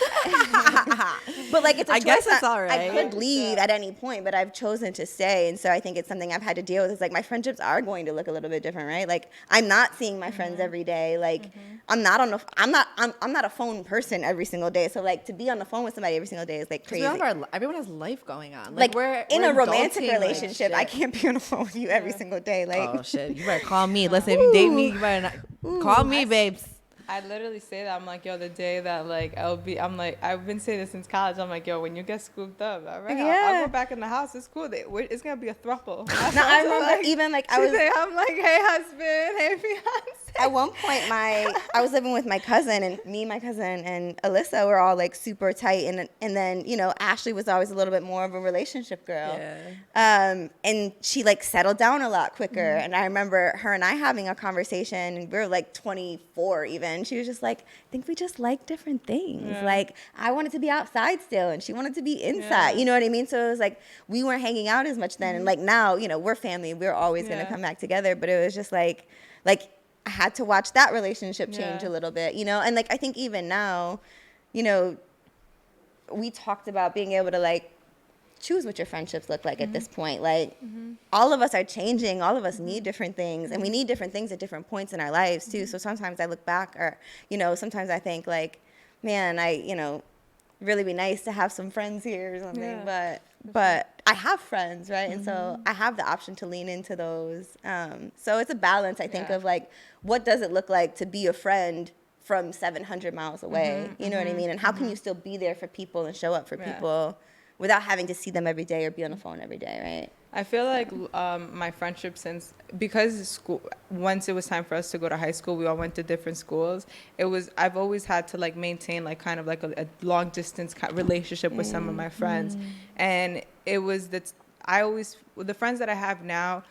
but like it's a I choice guess it's that all right. I could leave at any point, but I've chosen to stay, and so I think it's something I've had to deal with. It's like my friendships are going to look a little bit different, right? Like I'm not seeing my friends every day. Like I'm not a phone person every single day. So like to be on the phone with somebody every single day is like crazy. Everyone has life going on. Like we're in a romantic adulting like relationship, I shit. can't be on the phone with you every single day. Like Oh shit! You better call me. Listen, if you date me, you better not call me, babes. I literally say that. I'm like, yo, the day that like I'm like, I've been saying this since college. I'm like, yo, when you get scooped up, all right, I'll go back in the house. It's cool. It's gonna be a throuple. No, I remember even like I'm like, hey husband, hey fiance. At one point, I was living with my cousin, and me, my cousin, and Alyssa were all like super tight, and then Ashley was always a little bit more of a relationship girl, and she like settled down a lot quicker. And I remember her and I having a conversation, and we were like 24 even. She was just like, I think we just like different things. Yeah. Like I wanted to be outside still, and she wanted to be inside. Yeah. You know what I mean? So it was like we weren't hanging out as much then, and like now, we're family. We're always gonna come back together. But it was just like. I had to watch that relationship change a little bit, and like I think even now, we talked about being able to like choose what your friendships look like at this point. Like all of us are changing, all of us need different things, and we need different things at different points in our lives too. So sometimes I look back, or sometimes I think like, man, really be nice to have some friends here or something, but I have friends, right? And so I have the option to lean into those. So it's a balance, I think, of like, what does it look like to be a friend from 700 miles away? You know what I mean? And how can you still be there for people and show up for people without having to see them every day or be on the phone every day, right? I feel like my friendship because school, once it was time for us to go to high school, we all went to different schools. I've always had to like maintain like kind of like a long distance relationship with some of my friends. And it was the friends that I have now,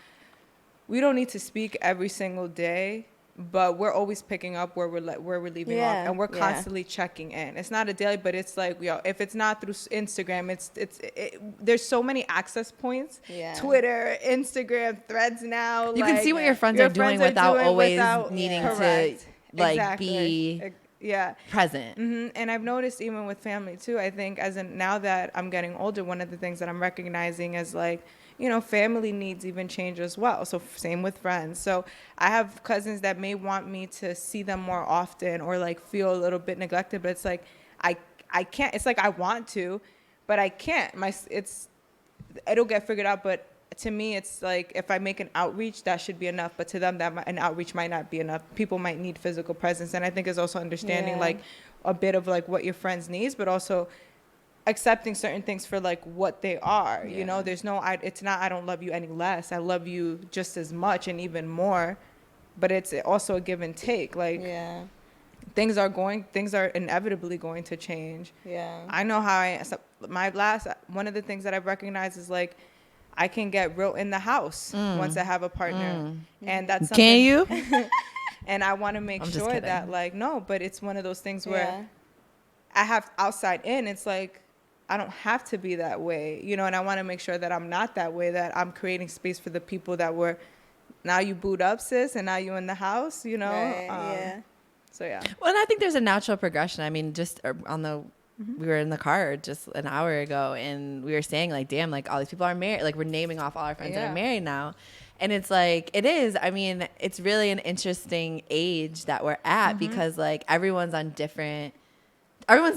we don't need to speak every single day, but we're always picking up where we're leaving off, and we're constantly checking in. It's not a daily, but it's like, if it's not through Instagram, there's so many access points. Twitter, Instagram, Threads now. You can see what your friends are doing without always needing to like be present. And I've noticed even with family too. I think now that I'm getting older, one of the things that I'm recognizing is like, family needs even change as well. So same with friends. So I have cousins that may want me to see them more often or like feel a little bit neglected, but it's like, I can't, it's like I want to, but I can't. It'll get figured out. But to me, it's like, if I make an outreach, that should be enough. But to them, an outreach might not be enough. People might need physical presence. And I think it's also understanding like a bit of like what your friends needs, but also accepting certain things for like what they are. There's it's not I don't love you any less. I love you just as much and even more, but it's also a give and take. Like things are inevitably going to change. I know how one of the things that I've recognized is like I can get real in the house once I have a partner, and that's something. Can you? And I want to make sure that like no, but it's one of those things where I have outside in. It's like I don't have to be that way, and I want to make sure that I'm not that way, that I'm creating space for the people that were, now you boot up, sis, and now you in the house, Right, So, yeah. Well, and I think there's a natural progression. I mean, just we were in the car just an hour ago, and we were saying, like, damn, like, all these people are married. Like, we're naming off all our friends that are married now. And it's like, it is. I mean, it's really an interesting age that we're at because, like, everyone's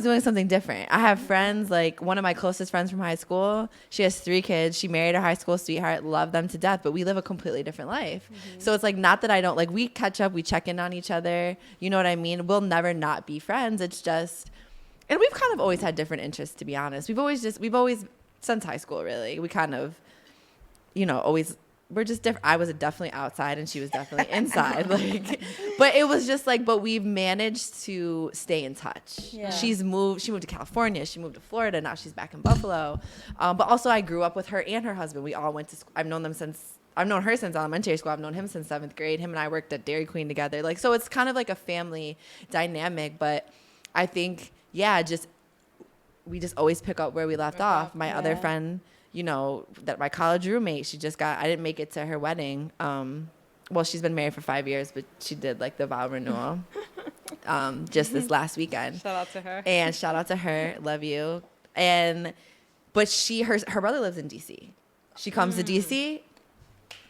doing something different. I have friends, like one of my closest friends from high school, she has 3 kids. She married her high school sweetheart, love them to death, but we live a completely different life. So it's like, not that I don't, like, we catch up, we check in on each other. You know what I mean? We'll never not be friends. It's just, and we've kind of always had different interests, to be honest. We've always, since high school, really, we kind of, always, we're just different. I was definitely outside and she was definitely inside. Like, but it was just like, but we've managed to stay in touch. She moved to California. She moved to Florida. Now she's back in Buffalo. But also I grew up with her and her husband. We all went to school. I've known her since elementary school. I've known him since 7th grade. Him and I worked at Dairy Queen together. Like, so it's kind of like a family dynamic, but I think, we just always pick up where we left off. My other friend, that my college roommate, I didn't make it to her wedding. Well, she's been married for 5 years, but she did like the vow renewal. just this last weekend. Shout out to her. And shout out to her. Love you. But her brother lives in DC. She comes to DC.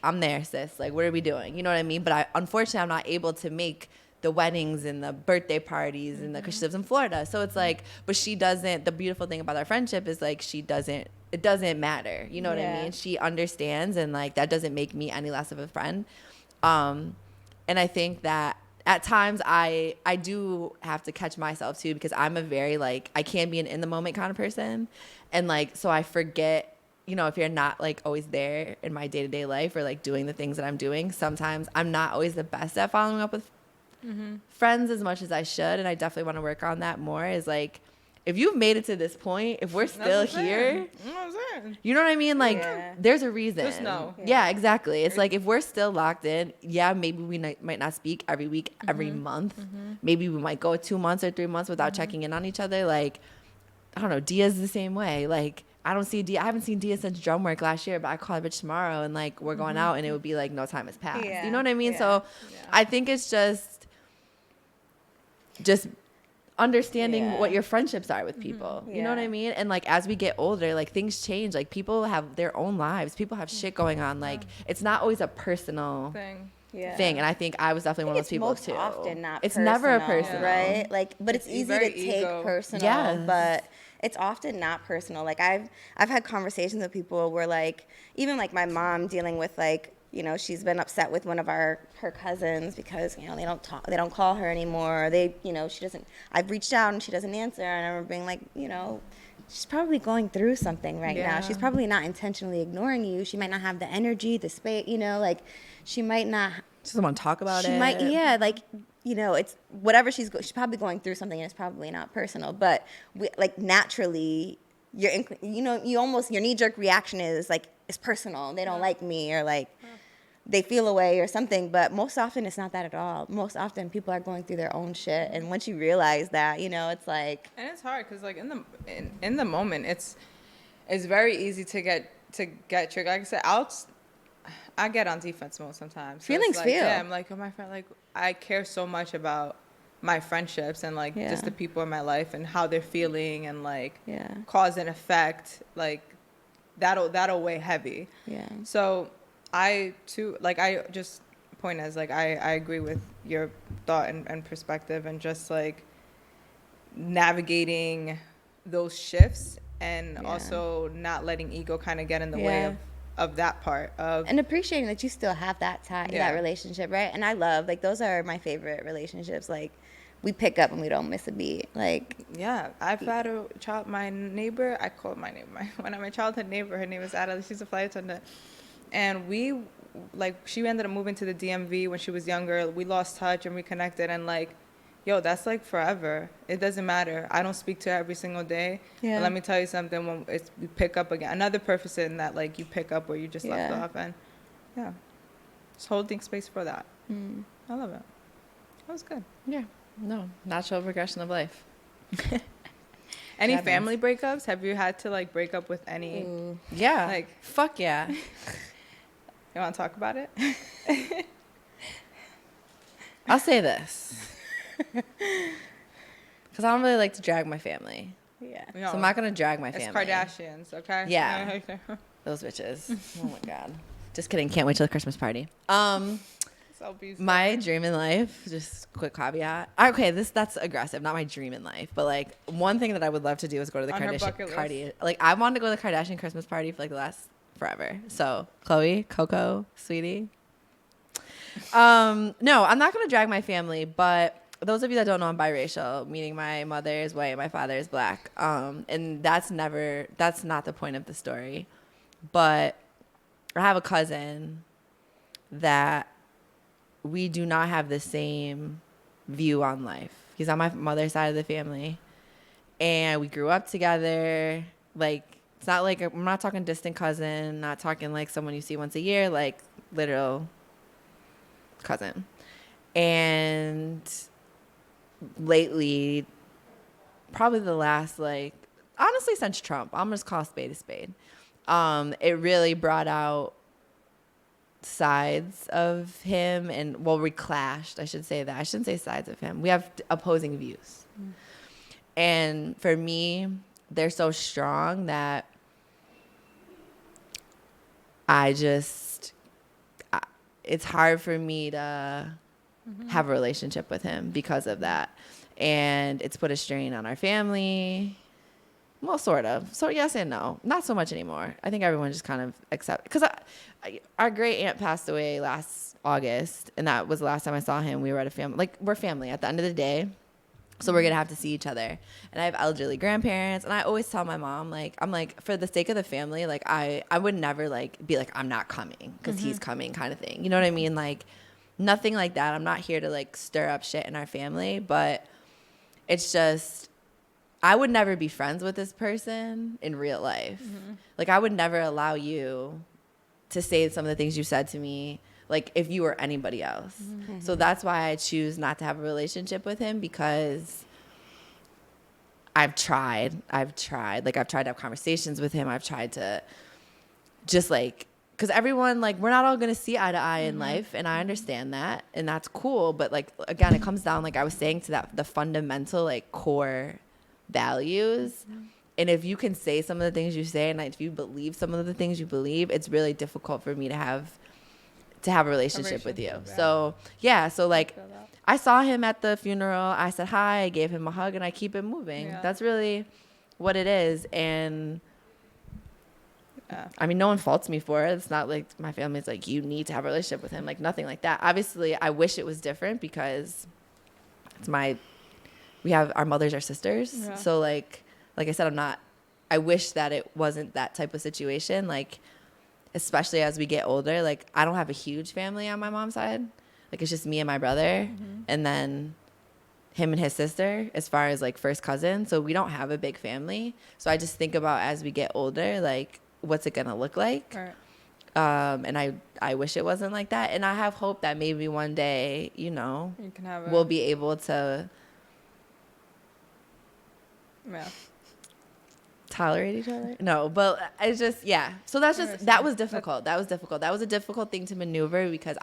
I'm there, sis. Like, what are we doing? You know what I mean? But unfortunately, I'm not able to make the weddings and the birthday parties and because she lives in Florida. So it's like, but she doesn't, the beautiful thing about our friendship is like, it doesn't matter. You know what I mean? She understands, and like, that doesn't make me any less of a friend. And I think that at times I do have to catch myself too, because I'm a very like, I can be an in the moment kind of person. And like, so I forget, you know, if you're not like always there in my day-to-day life or like doing the things that I'm doing, sometimes I'm not always the best at following up with friends as much as I should. And I definitely want to work on that more. Is like, if you've made it to this point, if we're still here, you know what I mean? Like, there's a reason. Just know. Yeah, exactly. It's like, if we're still locked in, maybe we might not speak every week, every month. Maybe we might go 2 months or 3 months without checking in on each other. Like, I don't know. Dia's the same way. Like, I haven't seen Dia since drum work last year, but I call her bitch tomorrow, and like, we're going out, and it would be like no time has passed. You know what I mean? So I think it's just understanding what your friendships are with people. You know what I mean? And like, as we get older, like, things change. Like, people have their own lives. People have shit going on. Like, it's not always a personal thing. And I think I was definitely one of those people most too. Often not it's personal, never a personal, right? Like, but it's easy to take personal, but it's often not personal. Like, I've had conversations with people where, like, even like my mom dealing with, like, you know, she's been upset with one of her cousins because, you know, they don't call her anymore. Or you know, I've reached out and she doesn't answer. And I remember being like, you know, she's probably going through something right now. She's probably not intentionally ignoring you. She might not have the energy, the space, you know, like, she might not. She doesn't want to talk about it. She might, like, you know, it's whatever she's probably going through something, and it's probably not personal. But like, naturally, your knee-jerk reaction is like, it's personal. They don't like me, or like they feel away or something. But most often, it's not that at all. Most often, people are going through their own shit, and once you realize that, you know, it's like. And it's hard because, like, in the moment, it's very easy to get triggered. Like I said, I get on defense mode sometimes. So Feelings like, feel. Yeah, I'm like, oh, my friend, like, I care so much about my friendships and like just the people in my life and how they're feeling, and like cause and effect, like that'll weigh heavy. So I just point as like I agree with your thought and perspective, and just like navigating those shifts, and also not letting ego kind of get in the way of that part of, and appreciating that you still have that tie, that relationship, right? And I love, like, those are my favorite relationships. Like, we pick up and we don't miss a beat. Like, I've had a child. My neighbor, I called my neighbor, my childhood neighbor. Her name is Ada. She's a flight attendant, and she ended up moving to the DMV when she was younger. We lost touch and reconnected, and like, yo, that's like forever. It doesn't matter. I don't speak to her every single day. But let me tell you something. When we pick up again, another person that like you pick up where you just left off, and just holding space for that. I love it. That was good. Yeah. No, natural progression of life. Any family breakups? Have you had to like break up with any? Yeah. Like, fuck yeah. You want to talk about it? I'll say this. Because I don't really like to drag my family. No, so I'm not going to drag my family. It's Kardashians, okay? Yeah. Those bitches. Oh my God. Just kidding. Can't wait till the Christmas party. My dream in life, just quick caveat. Okay, that's aggressive. Not my dream in life, but like, one thing that I would love to do is go to the Kardashian. Like, I wanted to go to the Kardashian Christmas party for like the last forever. So Khloe, Coco, sweetie. No, I'm not gonna drag my family, but those of you that don't know, I'm biracial, meaning my mother is white, my father is black. And that's not the point of the story. But I have a cousin that we do not have the same view on life. He's on my mother's side of the family, and we grew up together. Like, it's not like, I'm not talking distant cousin, not talking like someone you see once a year, like literal cousin. And lately, probably the last, like, honestly, since Trump, I'm just call a spade a spade. It really brought out sides of him, and well, we clashed. I should say that. I shouldn't say sides of him. We have opposing views. And for me, they're so strong that it's hard for me to have a relationship with him because of that. And it's put a strain on our family. Well, sort of. So yes and no. Not so much anymore. I think everyone just kind of accepts. Because our great aunt passed away last August, and that was the last time I saw him. We were at a family. Like, we're family at the end of the day. So we're going to have to see each other. And I have elderly grandparents. And I always tell my mom, like, I'm like, for the sake of the family, like, I would never, like, be like, I'm not coming because he's coming kind of thing. You know what I mean? Like, nothing like that. I'm not here to, like, stir up shit in our family. But it's just, I would never be friends with this person in real life. Like, I would never allow you to say some of the things you said to me, like, if you were anybody else. So that's why I choose not to have a relationship with him, because I've tried. Like, I've tried to have conversations with him. I've tried to just, like, because everyone, like, we're not all going to see eye to eye in life, and I understand that, and that's cool. But, like, again, it comes down, like I was saying, to the fundamental, like, core values. And if you can say some of the things you say, and if you believe some of the things you believe, it's really difficult for me to have a relationship with you. So like, I saw him at the funeral. I said hi, I gave him a hug, and I keep it moving. That's really what it is. And I mean, no one faults me for it. It's not like my family's like, you need to have a relationship with him. Like, nothing like that. Obviously, I wish it was different, because we have our mothers are sisters. So like I said, I wish that it wasn't that type of situation. Like, especially as we get older, like, I don't have a huge family on my mom's side. Like, it's just me and my brother, and then him and his sister, as far as, like, first cousin. So we don't have a big family. So I just think about, as we get older, like, what's it going to look like? Right. And I wish it wasn't like that. And I have hope that maybe one day, you know, we'll be able to tolerate each other. No, but it's just, so that's just, that was difficult. That was a difficult thing to maneuver, because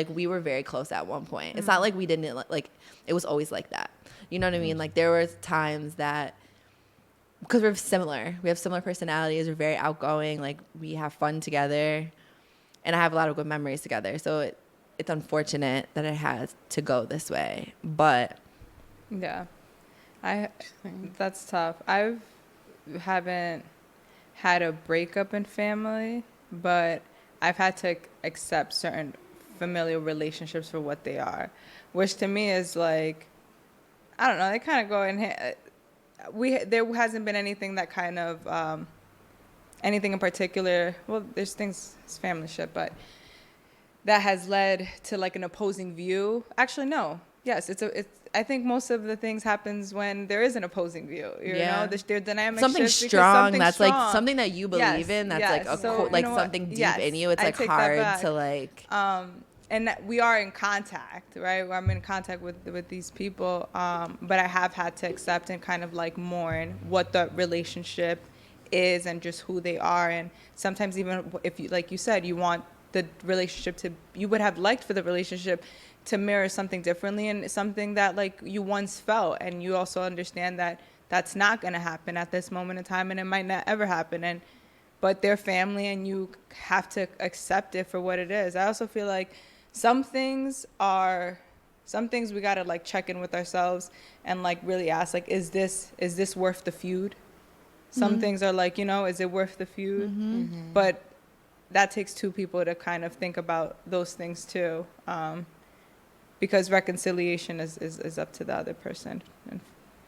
we were very close at one point. It's not like we didn't, like, it was always like that. You know what I mean? Like, there were times that, because we have similar personalities, we're very outgoing, like, we have fun together, and I have a lot of good memories together. So it's unfortunate that it has to go this way, but that's tough. I haven't had a breakup in family, but I've had to accept certain familial relationships for what they are, which to me is like, I don't know, they kind of go in hand. There hasn't been anything that kind of anything in particular. Well, there's things, it's family shit, but that has led to, like, an opposing view. Actually, no. Yes, I think most of the things happens when there is an opposing view. You know, their dynamic something shifts strong. That's like something that you believe in. That's like something deep in you. It's like hard to like. And we are in contact, right? I'm in contact with these people, but I have had to accept and kind of like mourn what the relationship is and just who they are. And sometimes even if you, like you said, you want the relationship you would have liked for the relationship to mirror something differently and something that like you once felt, and you also understand that that's not going to happen at this moment in time, and it might not ever happen. But they're family, and you have to accept it for what it is. I also feel like some things we got to like check in with ourselves and like really ask, like, is this worth the feud? Some things are like, is it worth the feud? But that takes two people to kind of think about those things too. Because reconciliation is up to the other person, and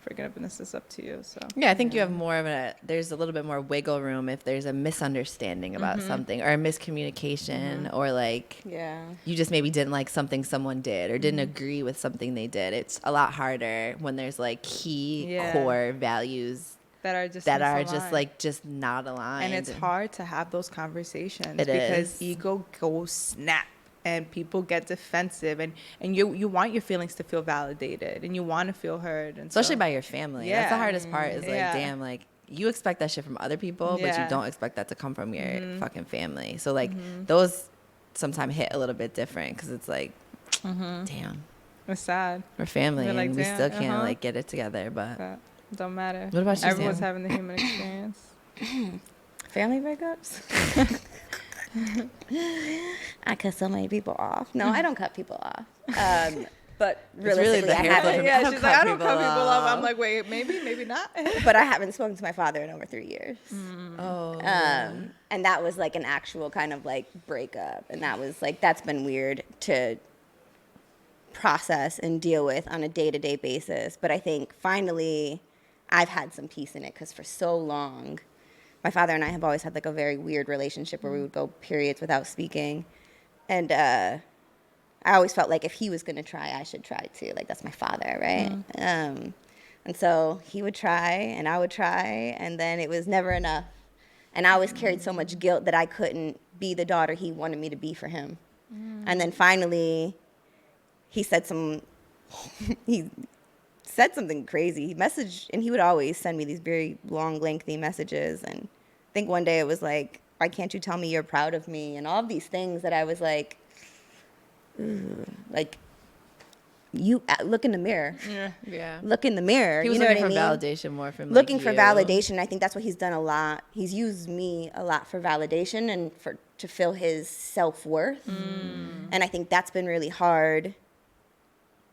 forgiveness is up to you. So I think you have more of there's a little bit more wiggle room if there's a misunderstanding about something, or a miscommunication, or like you just maybe didn't like something someone did, or didn't agree with something they did. It's a lot harder when there's like key core values that are just not aligned, and it's hard to have those conversations because ego goes snap. And people get defensive, and you want your feelings to feel validated, and you want to feel heard, and especially by your family. That's the hardest part. Is like, damn, like you expect that shit from other people, but you don't expect that to come from your fucking family. So like those sometimes hit a little bit different because it's like, damn, It's sad. we're family, You're and like, we damn, still can't like get it together. But Don't matter. What about you, Everyone's Sam? having the human experience. Family breakups? I cut so many people off. No, I don't cut people off. But really realistically, the I handful haven't. of- Yeah, I don't she's cut like, I don't cut people people off. off. I'm like, wait, maybe not. But I haven't spoken to my father in over 3 years. oh, And that was like an actual kind of like breakup. And that was like, that's been weird to process and deal with on a day-to-day basis. But I think finally I've had some peace in it because for so long, my father and I have always had like a very weird relationship where we would go periods without speaking. And I always felt like if he was going to try, I should try too. Like, that's my father, right? And so he would try and I would try, and then it was never enough. And I always carried so much guilt that I couldn't be the daughter he wanted me to be for him. And then finally, he said something crazy. He messaged, and he would always send me these very long, lengthy messages. And I think one day it was like, why can't you tell me you're proud of me? And all of these things that I was like, like, you look in the mirror. yeah. Look in the mirror. He was you know looking what for I mean? validation more from like, Looking for you. validation. I think that's what he's done a lot. He's used me a lot for validation and to fill his self-worth. And I think that's been really hard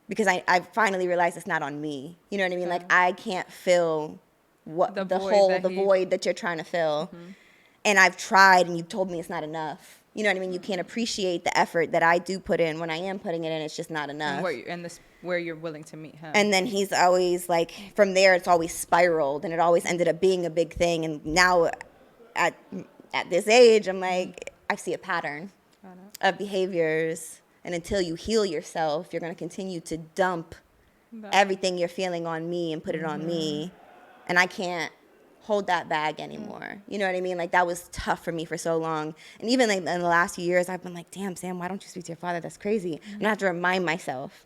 because I finally realized it's not on me. You know what I mean? Like, I can't fill what the void that you're trying to fill. And I've tried, and you've told me it's not enough. You know what I mean? You can't appreciate the effort that I do put in. When I am putting it in, it's just not enough. Where you're willing to meet him. And then he's always like, from there, it's always spiraled, and it always ended up being a big thing. And now, at this age, I'm like, I see a pattern of behaviors. And until you heal yourself, you're going to continue to dump everything you're feeling on me and put it on me. And I can't hold that bag anymore. You know what I mean? Like, that was tough for me for so long. And even like in the last few years, I've been like, damn, Sam, why don't you speak to your father? That's crazy. And I have to remind myself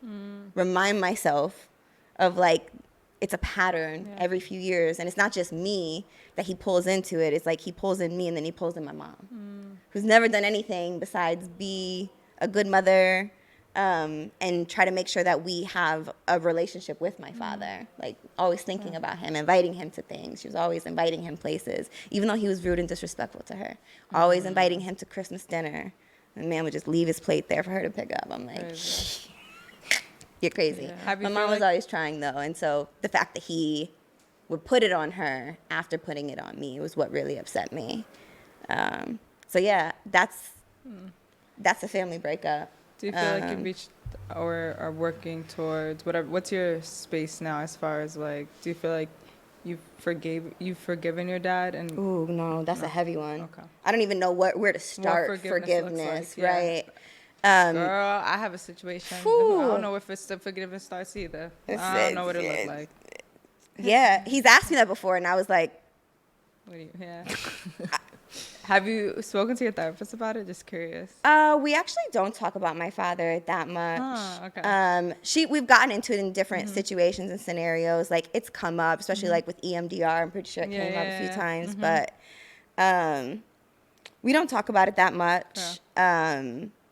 of like, it's a pattern every few years. And it's not just me that he pulls into it. It's like he pulls in me, and then he pulls in my mom, who's never done anything besides be a good mother, and try to make sure that we have a relationship with my father. Like, always thinking about him, inviting him to things. She was always inviting him places, even though he was rude and disrespectful to her. Always inviting him to Christmas dinner. And the man would just leave his plate there for her to pick up. I'm like, you're crazy. Yeah. My mom was always trying, though. And so the fact that he would put it on her after putting it on me was what really upset me. So, yeah, that's a family breakup. Do you feel like you've reached or are working towards whatever? What's your space now as far as like? Do you feel like you've forgiven your dad? And Ooh, no, that's a heavy one. Okay. I don't even know where to start forgiveness, looks like, right? Girl, I have a situation. I don't know if it's the forgiveness starts either. I don't know what it looks like. Yeah, he's asked me that before, and I was like, Yeah. Have you spoken to your therapist about it? Just curious. we actually don't talk about my father that much. Oh, okay. We've gotten into it in different situations and scenarios. Like, it's come up, especially like with EMDR. I'm pretty sure it came up a few times, but we don't talk about it that much.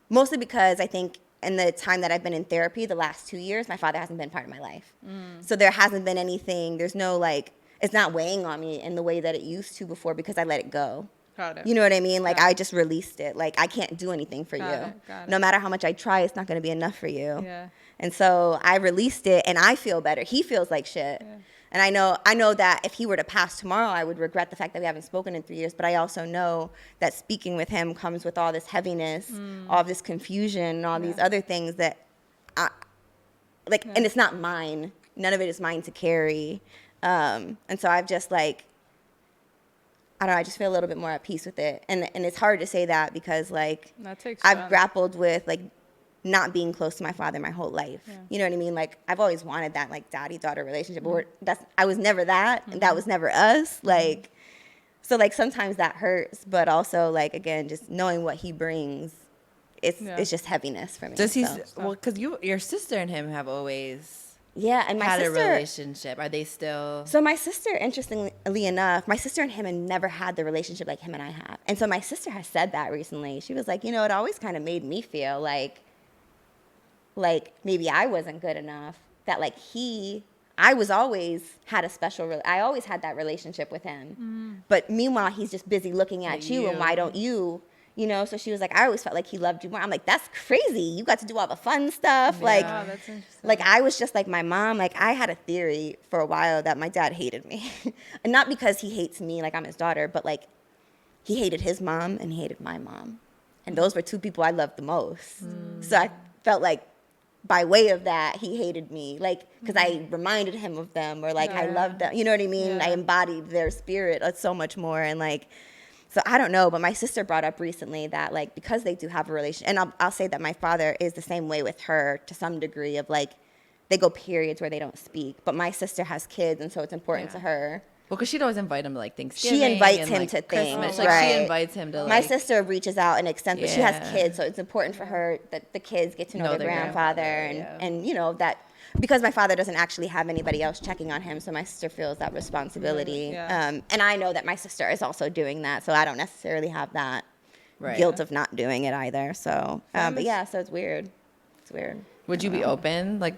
Mostly because I think in the time that I've been in therapy, the last 2 years, my father hasn't been part of my life. So there hasn't been anything. There's no like, it's not weighing on me in the way that it used to before because I let it go. Got it. You know what I mean? Like, I just released it. Like, I can't do anything for you. Got it. No matter how much I try, it's not going to be enough for you. Yeah. And so I released it, and I feel better. He feels like shit. Yeah. And I know that if he were to pass tomorrow, I would regret the fact that we haven't spoken in 3 years. But I also know that speaking with him comes with all this heaviness, all this confusion, all these other things that, and it's not mine. None of it is mine to carry. And so I've just like, I don't know, I just feel a little bit more at peace with it. And it's hard to say that because like That takes I've time. grappled with like not being close to my father my whole life. Yeah. You know what I mean? Like, I've always wanted that like daddy-daughter relationship. But I was never that, and that was never us. Like, so like sometimes that hurts, but also like, again, just knowing what he brings, it's just heaviness for me. Does he? So. Well, because your sister and him have always Yeah, and my had sister, a relationship. Are they still? So my sister, interestingly enough, my sister and him had never had the relationship like him and I have. And so my sister has said that recently. She was like, it always kind of made me feel like maybe I wasn't good enough. That like I was always had a I always had that relationship with him. But meanwhile, he's just busy looking at you, and why don't you? So she was like, I always felt like he loved you more. I'm like, that's crazy. You got to do all the fun stuff. Yeah. Like, Wow, that's interesting. like I was just like my mom. Like I had a theory for a while that my dad hated me. And not because he hates me, like I'm his daughter, but like he hated his mom and he hated my mom. And those were two people I loved the most. So I felt like by way of that, he hated me. Like, because I reminded him of them or like I loved them. You know what I mean? Yeah. I embodied their spirit so much more. And like, so I don't know, but my sister brought up recently that like because they do have a relation, and I'll say that my father is the same way with her to some degree of like they go periods where they don't speak. But my sister has kids, and so it's important to her. Well, because she'd always invite him to like Thanksgiving. She invites and, him like, to Christmas. things, Like right? she invites him to like. My sister reaches out and extends, but she has Yeah. kids, so it's important for her that the kids get to know their grandfather, grandfather, and that. Because my father doesn't actually have anybody else checking on him, so my sister feels that responsibility. Yeah. And I know that my sister is also doing that, so I don't necessarily have that guilt of not doing it either. So, but yeah, so it's weird. It's weird. Would you be open, like,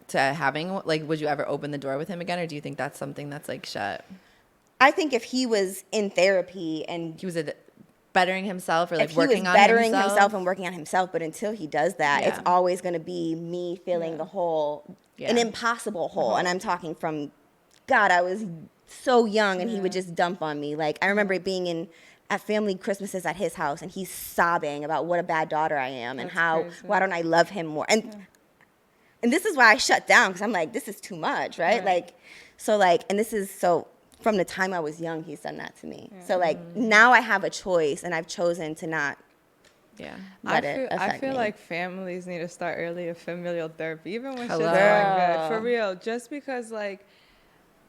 to having, like, would you ever open the door with him again, or do you think that's something that's like shut? I think if he was in therapy and He was bettering himself or like if working he was on bettering himself and working on himself, but until he does that, it's Yeah. always going to be me feeling the hole, an Yeah. impossible hole. And I'm talking from, God, I was so young and he would just dump on me. Like I remember being at family Christmases at his house and he's sobbing about what a bad daughter I am and why don't I love him more? And this is why I shut down because I'm like, this is too much, right? And this is so. From the time I was young, he's done that to me. So like now I have a choice, and I've chosen to not. Yeah. Let it affect I feel me. like families need to start early with familial therapy, even when shit's Hello. going good. Girl. For real. Just because, like,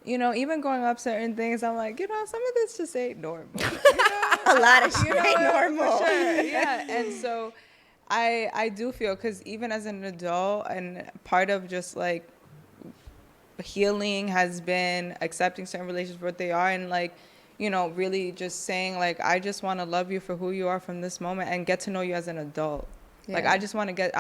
even going up certain things, I'm like, some of this just ain't normal. A lot of shit ain't normal. For sure. Yeah. And so I do feel, because even as an adult, and part of just like healing has been accepting certain relationships for what they are, and like really just saying like I just want to love you for who you are from this moment and get to know you as an adult. Like I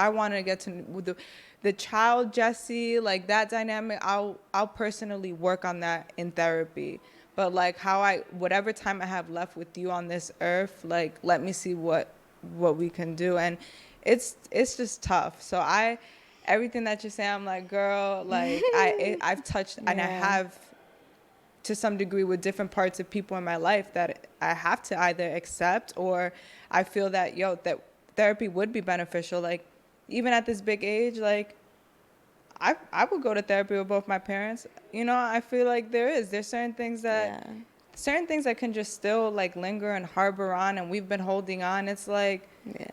want to get to know the child Jessie, like that dynamic. I'll personally work on that in therapy, but like whatever time I have left with you on this earth, like let me see what we can do. And it's just tough. So everything that you're saying, I'm like, girl, like I've touched and I have to some degree with different parts of people in my life that I have to either accept, or I feel that that therapy would be beneficial. Like even at this big age, like I would go to therapy with both my parents. I feel like there's certain things that can just still like linger and harbor on, and we've been holding on. It's like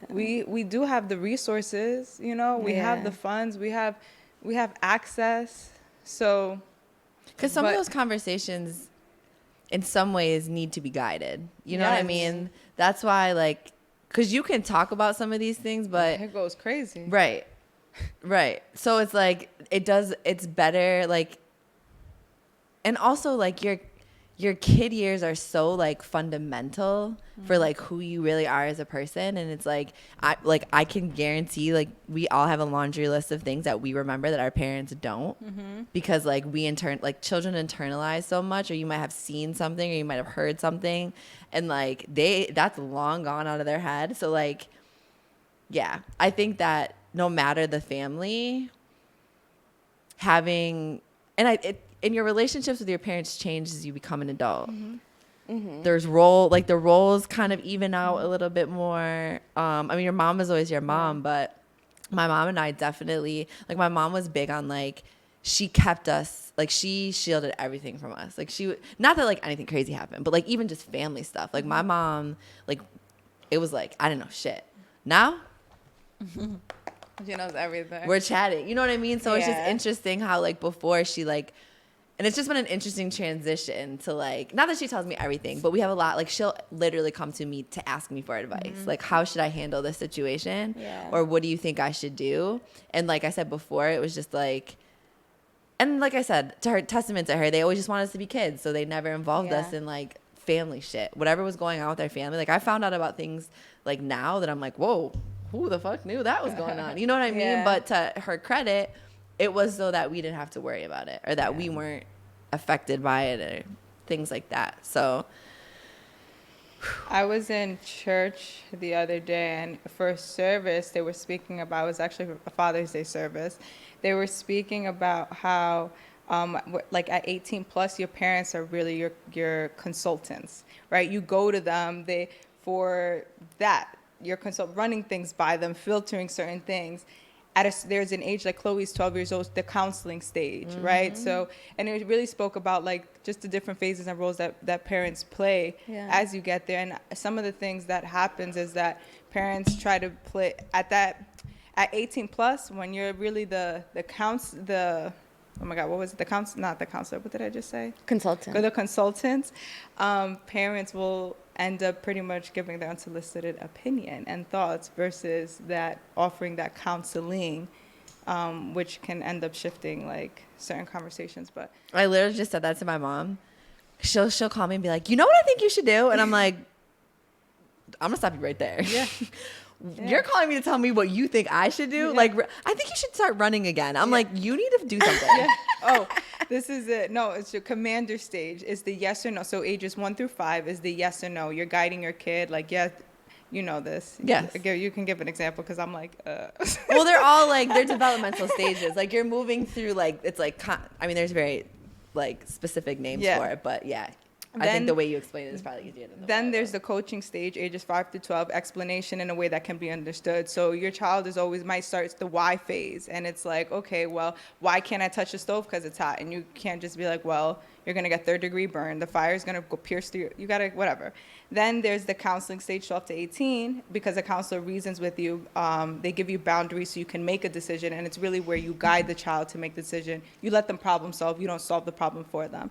we do have the resources, we have the funds, we have access. So because some of those conversations in some ways need to be guided, you know what I mean? That's why, like, because you can talk about some of these things, but it goes crazy. right so it's like it's better, like, and also like your kid years are so like fundamental for like who you really are as a person. And it's like I can guarantee like we all have a laundry list of things that we remember that our parents don't, because like children internalize so much, or you might have seen something or you might have heard something, and like that's long gone out of their head. So like I think that no matter the family, having and your relationships with your parents change as you become an adult. There's the roles kind of even out a little bit more. I mean, your mom is always your mom, but my mom and I definitely, like, my mom was big on like, she kept us, like, she shielded everything from us. Like, not that like anything crazy happened, but like even just family stuff. Like my mom, like, it was like, I didn't know shit. Now She knows everything. we're chatting, you know what I mean? So it's just interesting how like before she like, and it's just been an interesting transition to like, not that she tells me everything, but we have a lot, like she'll literally come to me to ask me for advice. Like, how should I handle this situation? Or what do you think I should do? And like I said before, it was just like, And like I said, to her, testament to her, they always just wanted us to be kids, so they never involved us in like family shit. Whatever was going on with their family, like I found out about things like now that I'm like, whoa, who the fuck knew that was going on? You know what I mean? Yeah. But to her credit, it was so that we didn't have to worry about it, or that we weren't affected by it, or things like that. So I was in church the other day, and for a service, they were speaking about, it was actually a Father's Day service. They were speaking about how, like at 18 plus, your parents are really your consultants, right? You go to them for that. You're running things by them, filtering certain things. There's an age like Chloe's 12 years old, the counseling stage, right? So, and it really spoke about like just the different phases and roles that parents play as you get there. And some of the things that happens is that parents try to play at 18 plus, when you're really oh my God, what was it? Not the counselor. What did I just say? Consultant. The consultants, parents will end up pretty much giving their unsolicited opinion and thoughts versus that offering that counseling, which can end up shifting like certain conversations. But I literally just said that to my mom. She'll call me and be like, you know what I think you should do? And I'm like, I'm gonna stop you right there. Yeah. You're calling me to tell me what you think I should do? Like, I think you should start running again. I'm like, you need to do something. Oh, this is it. No, it's your commander stage. Is the yes or no. So ages 1 through 5 is the yes or no. You're guiding your kid. Like, yeah, you know this. Yes. You can give an example because I'm like, Well, they're all like, they're developmental stages. Like, you're moving through, like, it's like, I mean, there's very, like, specific names for it. But, yeah. I think the way you explain it is probably easier than Then there's the coaching stage, ages 5 to 12, explanation in a way that can be understood. So your child might start the why phase. And it's like, okay, well, why can't I touch the stove? Because it's hot. And you can't just be like, well, you're going to get 3rd-degree burn. The fire is going to go pierce through you got to, whatever. Then there's the counseling stage, 12 to 18, because the counselor reasons with you. They give you boundaries so you can make a decision. And it's really where you guide the child to make the decision. You let them problem solve. You don't solve the problem for them.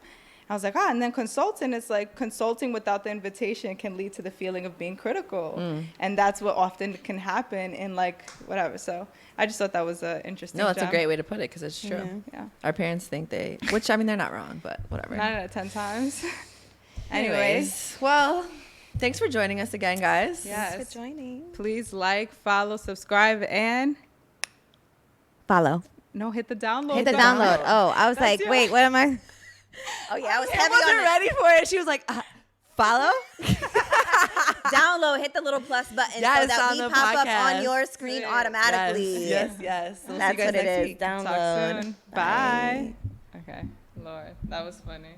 I was like, and then consulting, it's like consulting without the invitation can lead to the feeling of being critical. And that's what often can happen in like whatever. So I just thought that was an interesting No, it's gem. a great way to put it because it's true. Yeah. Our parents think which, I mean, they're not wrong, but whatever. 9 out of 10 times. Anyways, well, thanks for joining us again, guys. Yes. Thanks for joining. Please like, follow, subscribe, and Follow. hit the download. Hit the button. download. Oh, I was like, wait, what am I? Oh, yeah, I was I heavy wasn't on the ready for it. She was like, follow? download, hit the little plus button Yes, so that on we the pop up podcast. on your screen automatically. Yes. We'll see That's you guys what it next is. week. Download. Talk soon. Bye. Okay. Lord, that was funny.